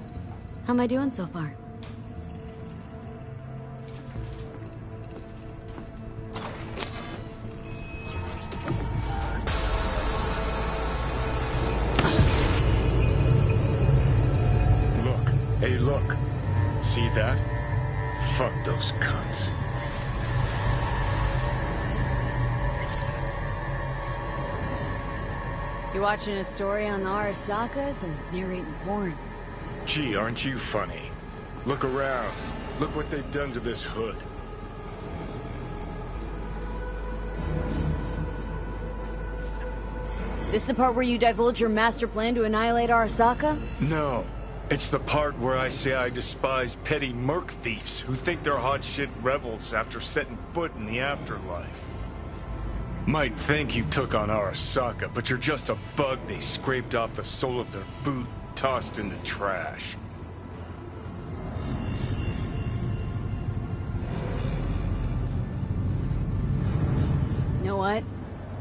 How am I doing so far? Hey, look. See that? Fuck those cunts. You watching a story on the Arasakas and narrating porn? Gee, aren't you funny? Look around. Look what they've done to this hood. This the part where you divulge your master plan to annihilate Arasaka? No. It's the part where I say I despise petty Merc thieves who think they're hot shit rebels after setting foot in the afterlife. Might think you took on Arasaka, but you're just a bug they scraped off the sole of their boot and tossed in the trash. You know what?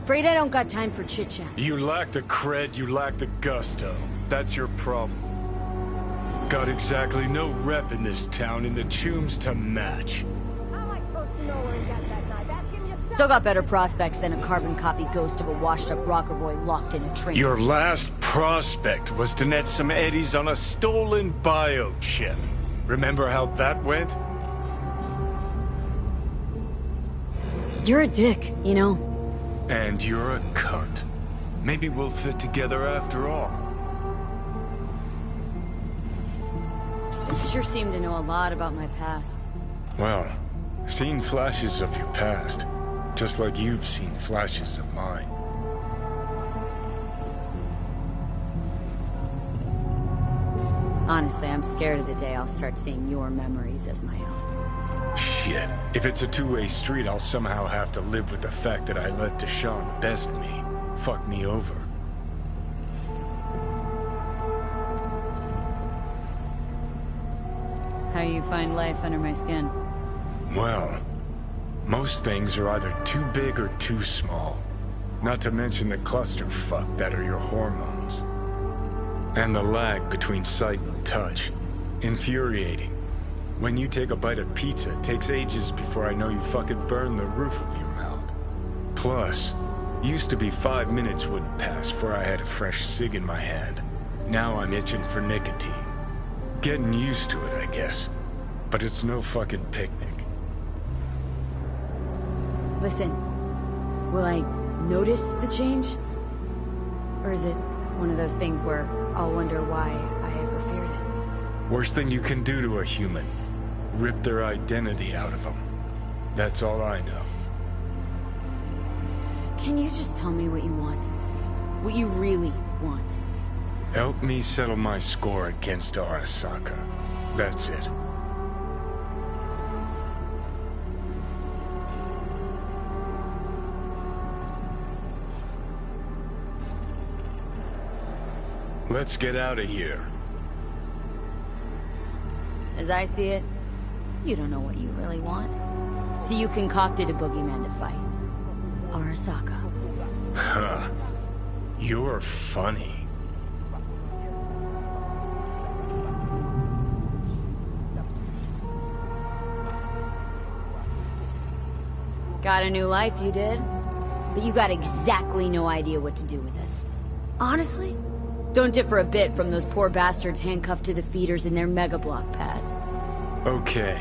Afraid I don't got time for chit-chat. You lack the cred, you lack the gusto. That's your problem. Got exactly no rep in this town in the tombs to match. Still got better prospects than a carbon copy ghost of a washed-up rocker boy locked in a train. Your last prospect was to net some eddies on a stolen biochip. Remember how that went? You're a dick, you know? And you're a cunt. Maybe we'll fit together after all. You sure seem to know a lot about my past. Well, seen flashes of your past. Just like you've seen flashes of mine. Honestly, I'm scared of the day I'll start seeing your memories as my own. Shit. If it's a two-way street, I'll somehow have to live with the fact that I let Deshaun best me. Fuck me over. How you find life under my skin? Well, most things are either too big or too small. Not to mention the clusterfuck that are your hormones. And the lag between sight and touch. Infuriating. When you take a bite of pizza, it takes ages before I know you fucking burn the roof of your mouth. Plus, used to be 5 minutes wouldn't pass before I had a fresh cig in my hand. Now I'm itching for nicotine. Getting used to it, I guess. But it's no fucking picnic. Listen, will I notice the change? Or is it one of those things where I'll wonder why I ever feared it? Worst thing you can do to a human. Rip their identity out of them. That's all I know. Can you just tell me what you want? What you really want? Help me settle my score against Arasaka. That's it. Let's get out of here. As I see it, you don't know what you really want. So you concocted a boogeyman to fight. Arasaka. Huh. You're funny. Got a new life, you did. But you got exactly no idea what to do with it. Honestly, don't differ a bit from those poor bastards handcuffed to the feeders in their mega block pads. Okay.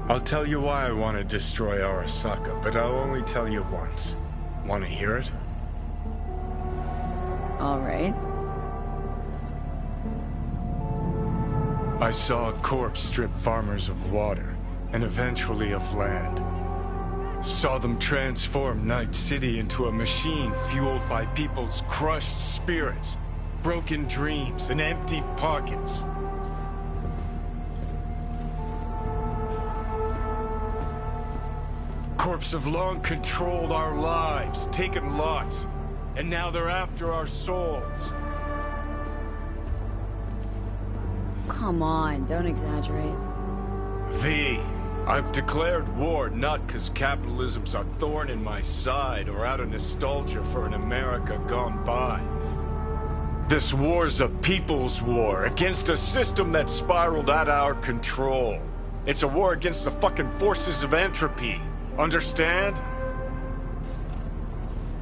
I'll tell you why I want to destroy Arasaka, but I'll only tell you once. Want to hear it? All right. I saw a corpse strip farmers of water, and eventually of land. Saw them transform Night City into a machine fueled by people's crushed spirits, broken dreams, and empty pockets. Corps have long controlled our lives, taken lots, and now they're after our souls. Come on, don't exaggerate. V, I've declared war not because capitalism's a thorn in my side or out of nostalgia for an America gone by. This war's a people's war against a system that spiraled out of our control. It's a war against the fucking forces of entropy. Understand?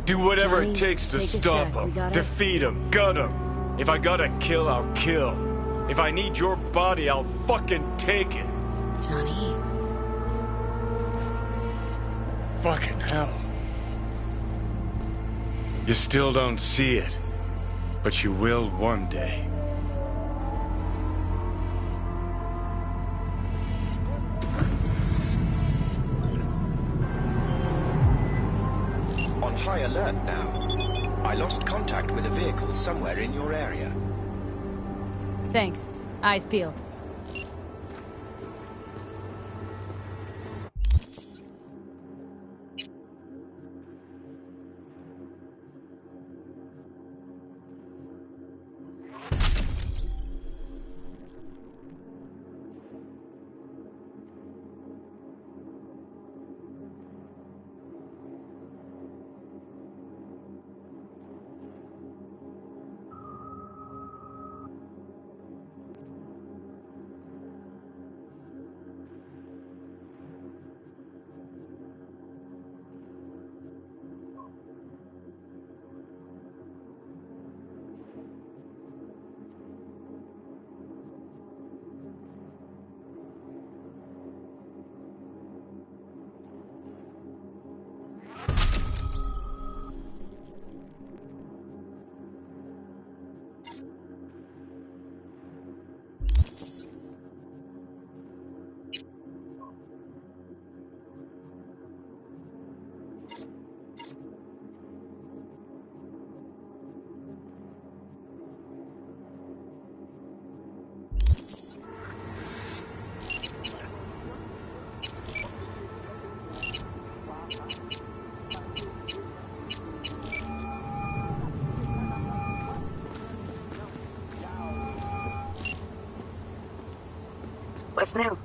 Do whatever Johnny, it takes to take a stop sec. We them, gotta- defeat them, gut them. If I gotta kill, I'll kill. If I need your body, I'll fucking take it. Johnny. Fucking hell. You still don't see it, but you will one day. On high alert now. I lost contact with a vehicle somewhere in your area. Thanks. Eyes peeled. What's new?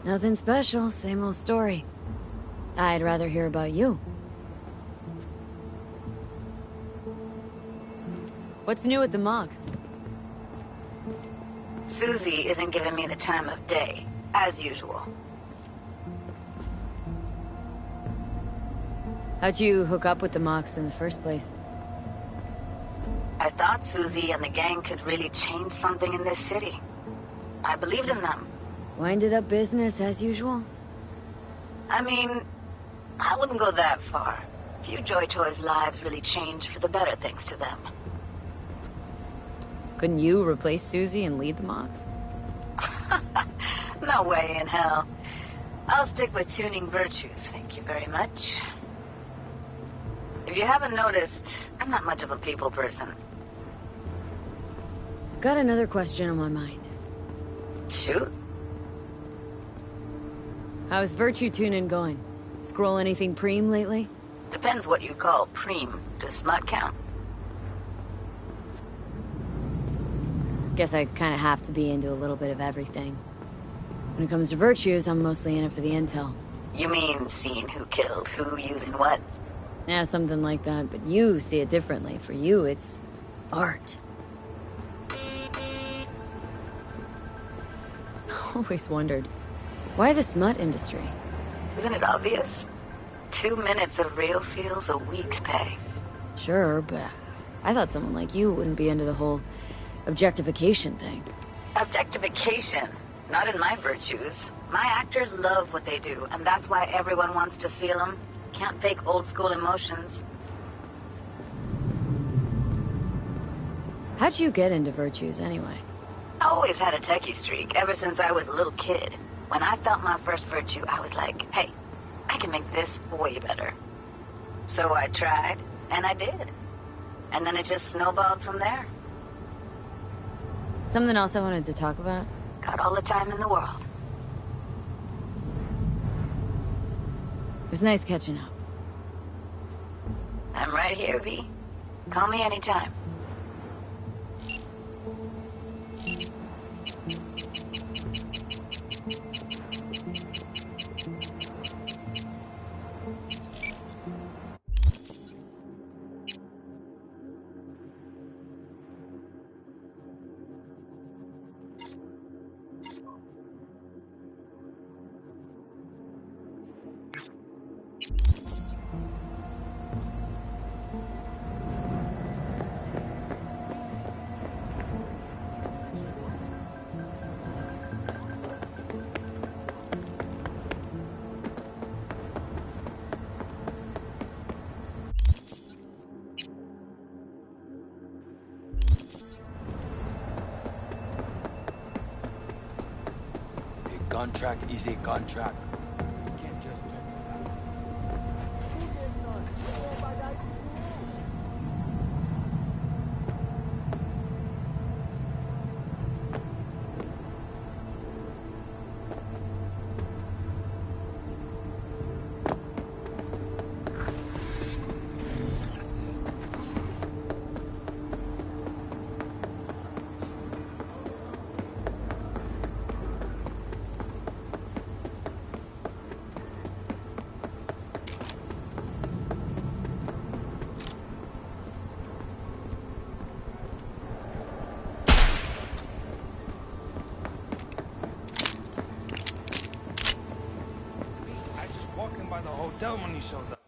Nothing special, same old story. I'd rather hear about you. What's new at the Mox? Susie isn't giving me the time of day, as usual. How'd you hook up with the Mox in the first place? I thought Susie and the gang could really change something in this city. I believed in them. Winded up business as usual? I mean, I wouldn't go that far. Few Joy Toys' lives really changed for the better thanks to them. Couldn't you replace Susie and lead the Mox? No way in hell. I'll stick with tuning virtues, thank you very much. If you haven't noticed, I'm not much of a people person. Got another question on my mind. Shoot. How's virtue tuning going? Scroll anything preem lately? Depends what you call preem. Does smut count? Guess I kinda have to be into a little bit of everything. When it comes to virtues, I'm mostly in it for the intel. You mean seeing who killed who using what? Yeah, something like that, but you see it differently. For you, it's art. Always wondered, why the smut industry? Isn't it obvious? 2 minutes of real feels a week's pay. Sure, but I thought someone like you wouldn't be into the whole objectification thing. Objectification? Not in my virtues. My actors love what they do, and that's why everyone wants to feel them. Can't fake old school emotions. How'd you get into virtues, anyway? I always had a techie streak, ever since I was a little kid. When I felt my first virtue, I was like, hey, I can make this way better. So I tried, and I did. And then it just snowballed from there. Something else I wanted to talk about? Got all the time in the world. It was nice catching up. I'm right here, V. Call me anytime. Contract is a contract. You can't just turn it down. harmony soldat.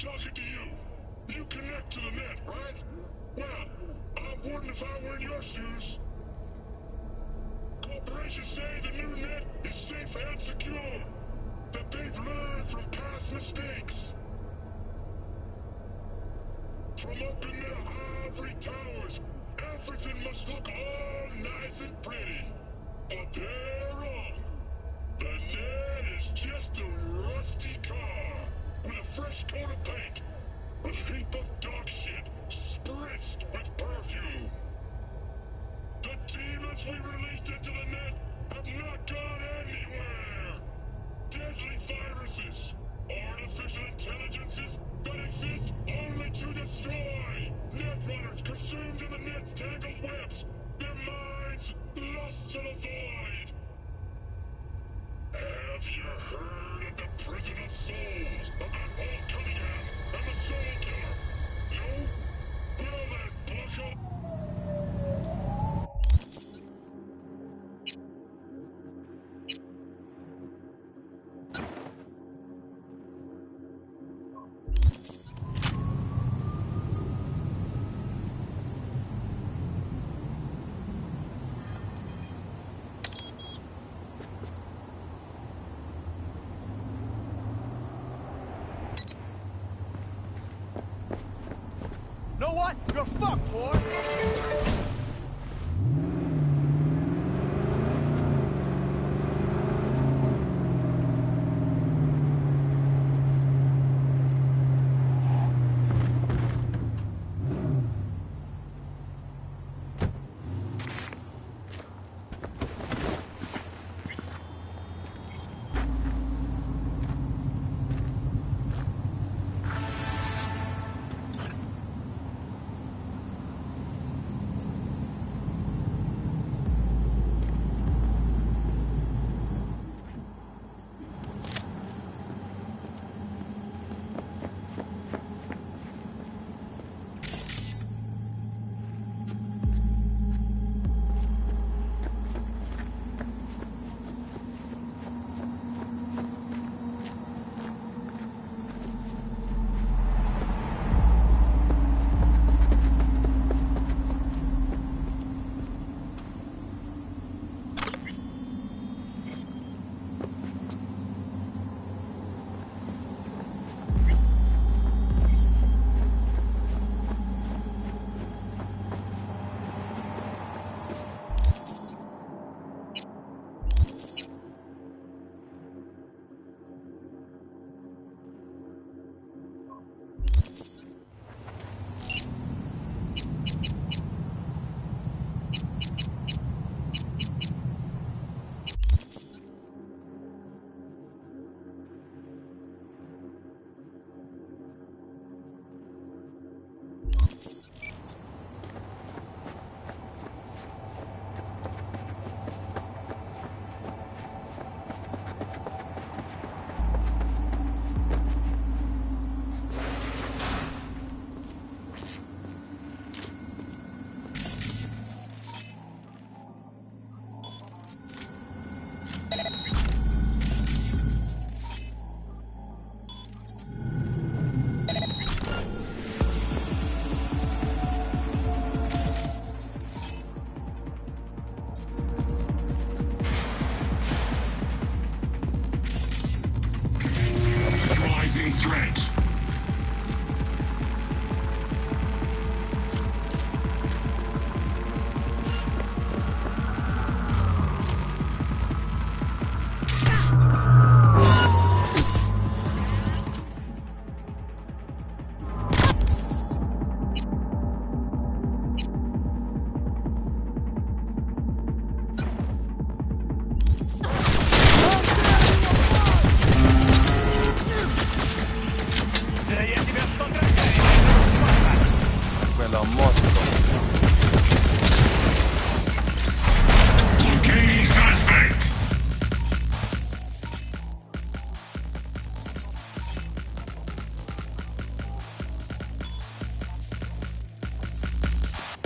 talking to you. You connect to the net, right? Well, I wouldn't if I were in your shoes. Corporations say the new net is safe and secure. That they've learned from past mistakes. From up in their ivory towers, everything must look all nice and pretty. But they're wrong. The net is just a rusty car with a fresh coat of paint. A heap of dog shit spritzed with perfume. The demons we released into the net have not gone anywhere. Deadly viruses, artificial intelligences that exist only to destroy. Netrunners consumed in the net's tangled webs, their minds lost to the void. Have you heard of the Prison of Souls about Walt Cunningham and the Soul Killer? No? Well then, buck up. Know what? You're fucked, boy!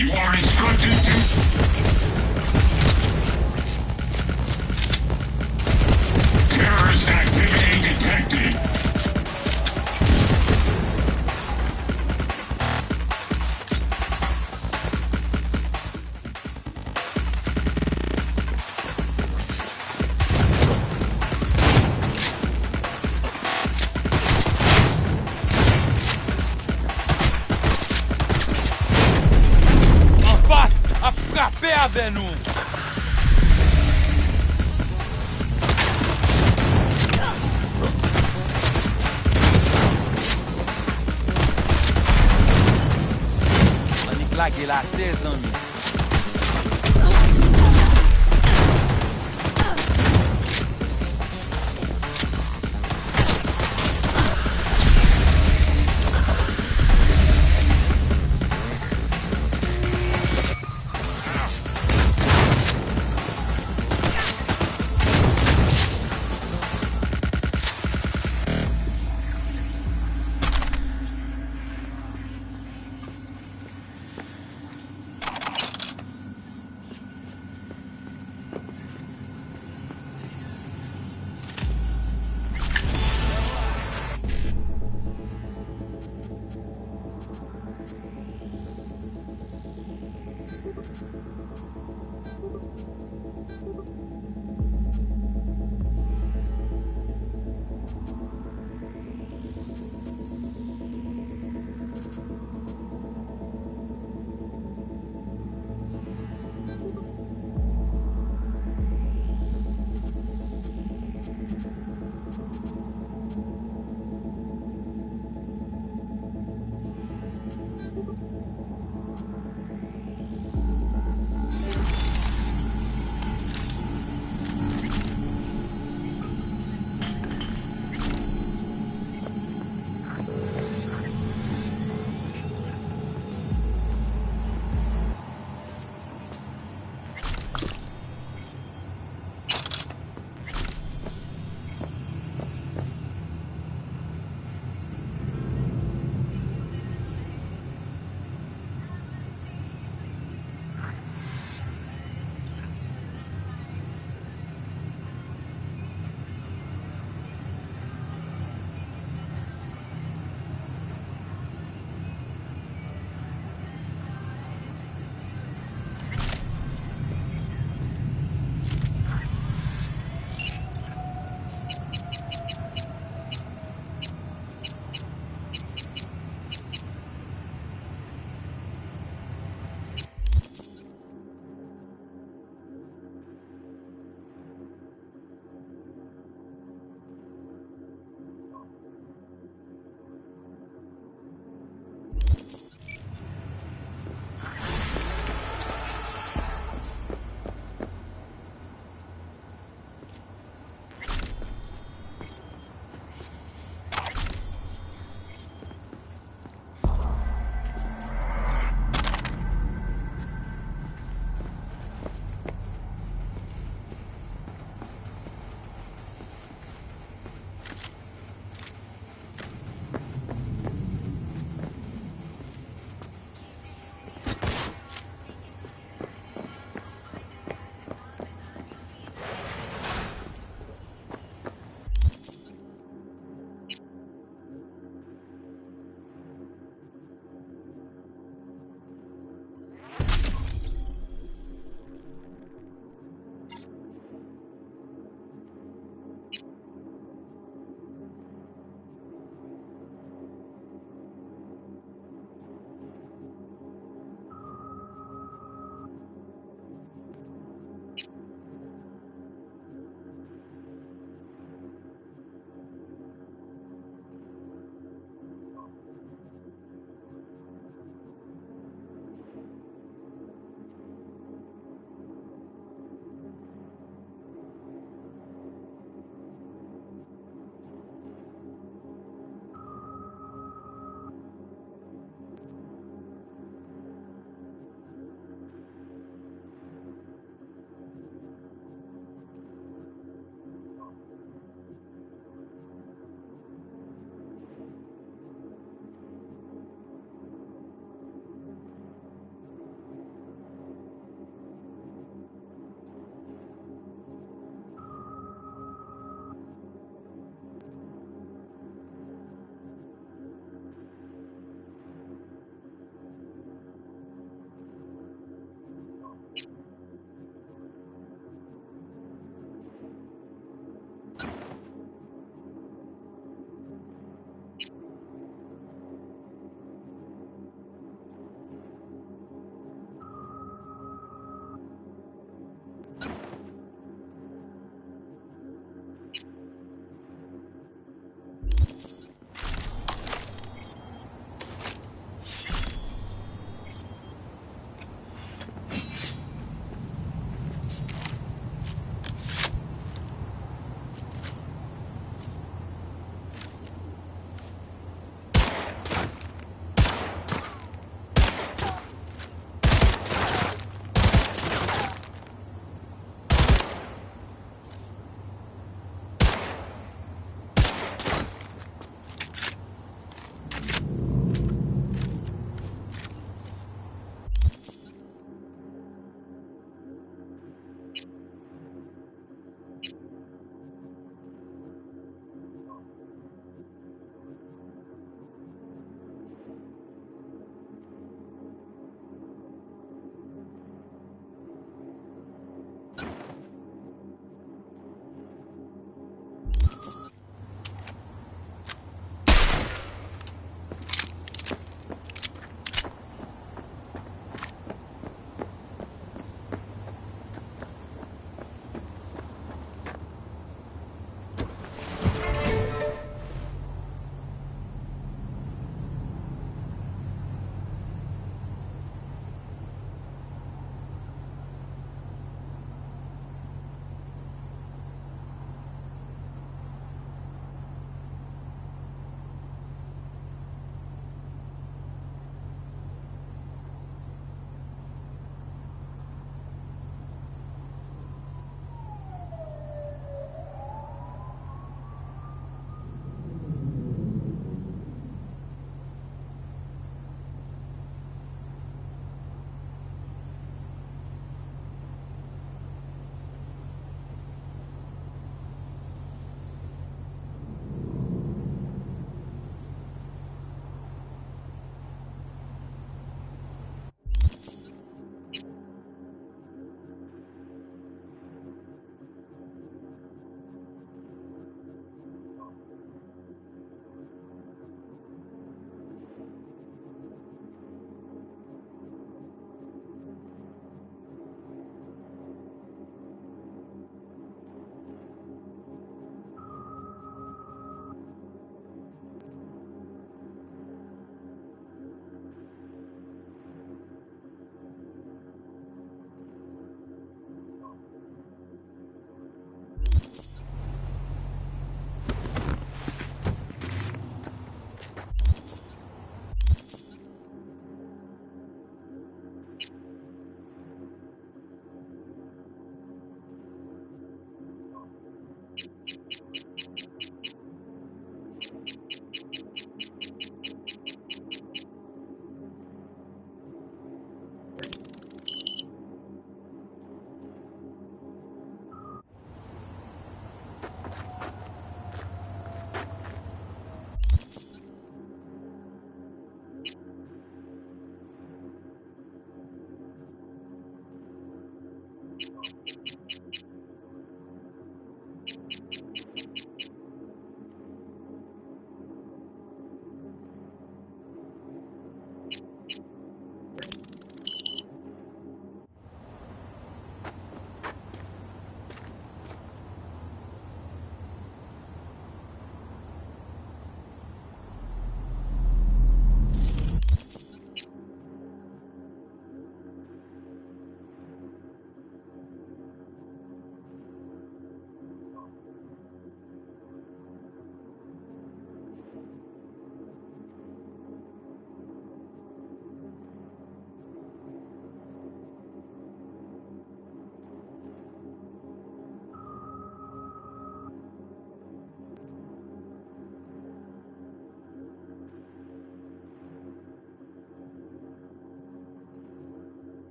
You are instructed to... Terrorist activity detected. En face, à frapper avec nous. On y claque la tête, ami.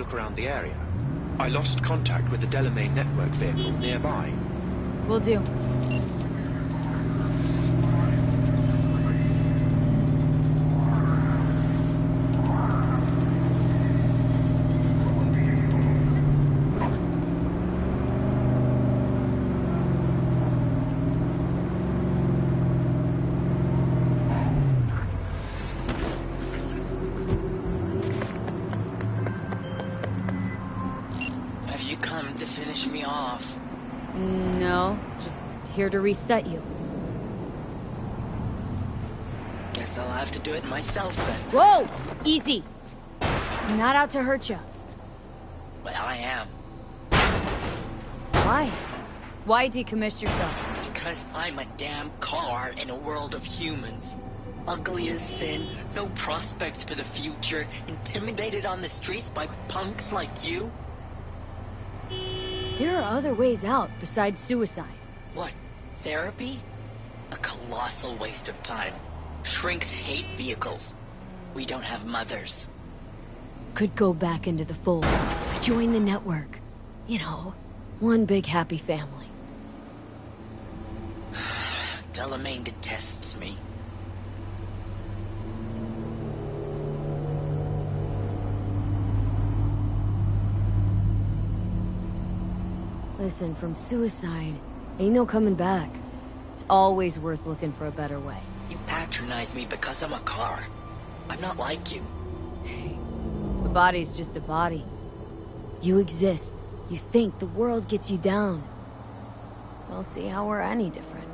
look around the area. I lost contact with the Delamain network vehicle nearby. Will do. Have you come to finish me off? No, just here to reset you. Guess I'll have to do it myself then. Whoa! Easy! I'm not out to hurt you. Well, I am. Why? Why decommiss yourself? Because I'm a damn car in a world of humans. Ugly as sin, no prospects for the future, intimidated on the streets by punks like you. There are other ways out besides suicide. What? Therapy? A colossal waste of time. Shrinks hate vehicles. We don't have mothers. Could go back into the fold. Join the network. You know, one big happy family. Delamain detests me. Listen, from suicide, ain't no coming back. It's always worth looking for a better way. You patronize me because I'm a car. I'm not like you. The body's just a body. You exist. You think the world gets you down. Don't see how we're any different.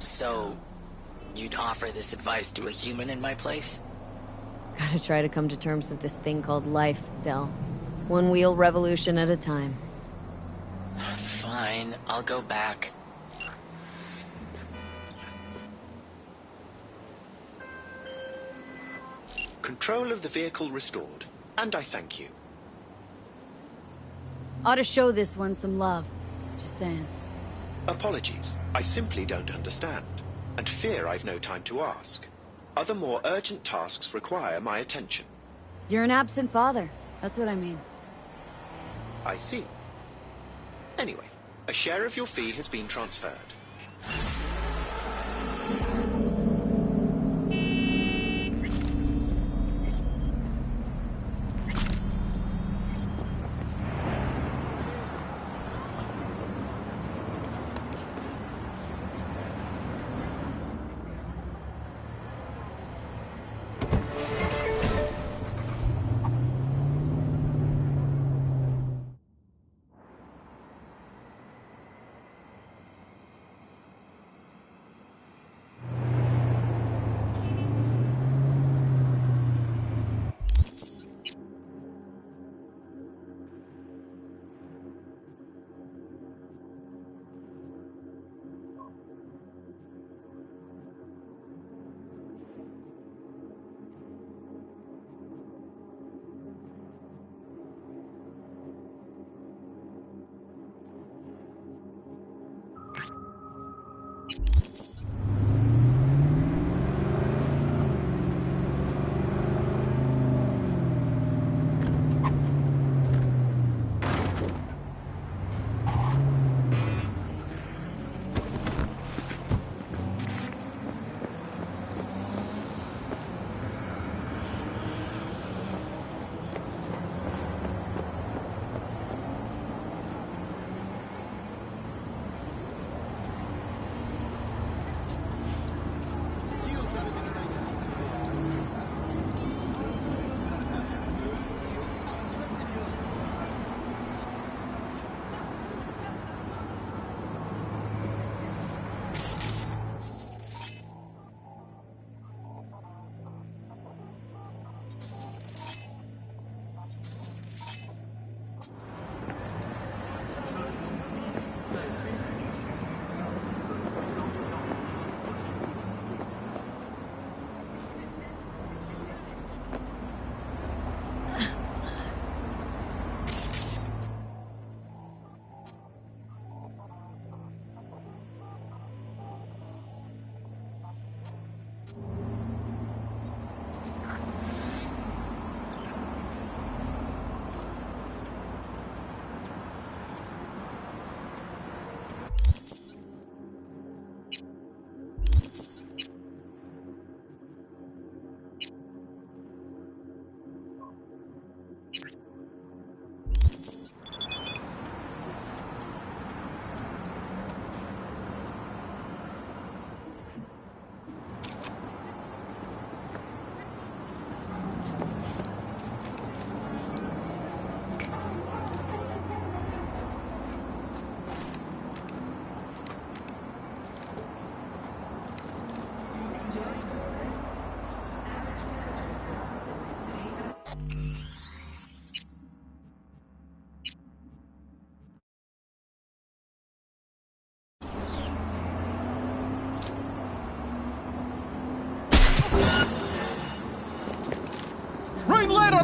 So, you'd offer this advice to a human in my place? Gotta try to come to terms with this thing called life, Del. One wheel revolution at a time. Fine, I'll go back. Control of the vehicle restored, and I thank you. Ought to show this one some love. Just saying. Apologies, I simply don't understand, and fear I've no time to ask. Other more urgent tasks require my attention. You're an absent father. That's what I mean. I see. Anyway, a share of your fee has been transferred.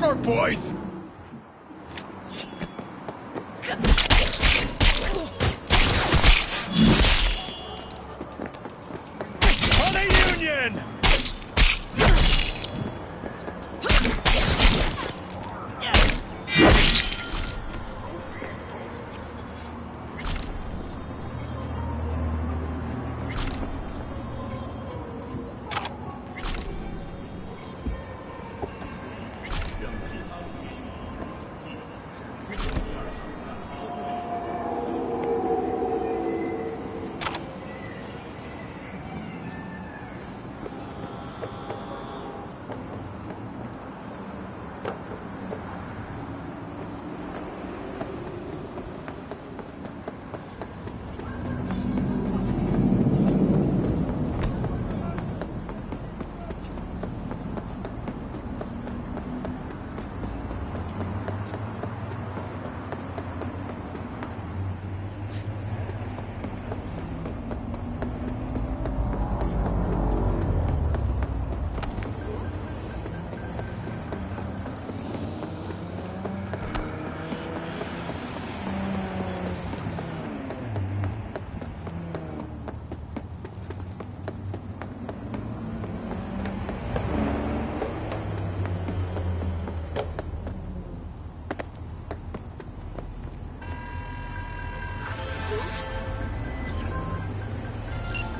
work, boys! On the Union!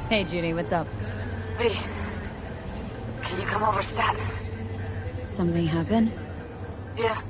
Hey, Judy, what's up? V, can you come over, Stat? Something happened? Yeah,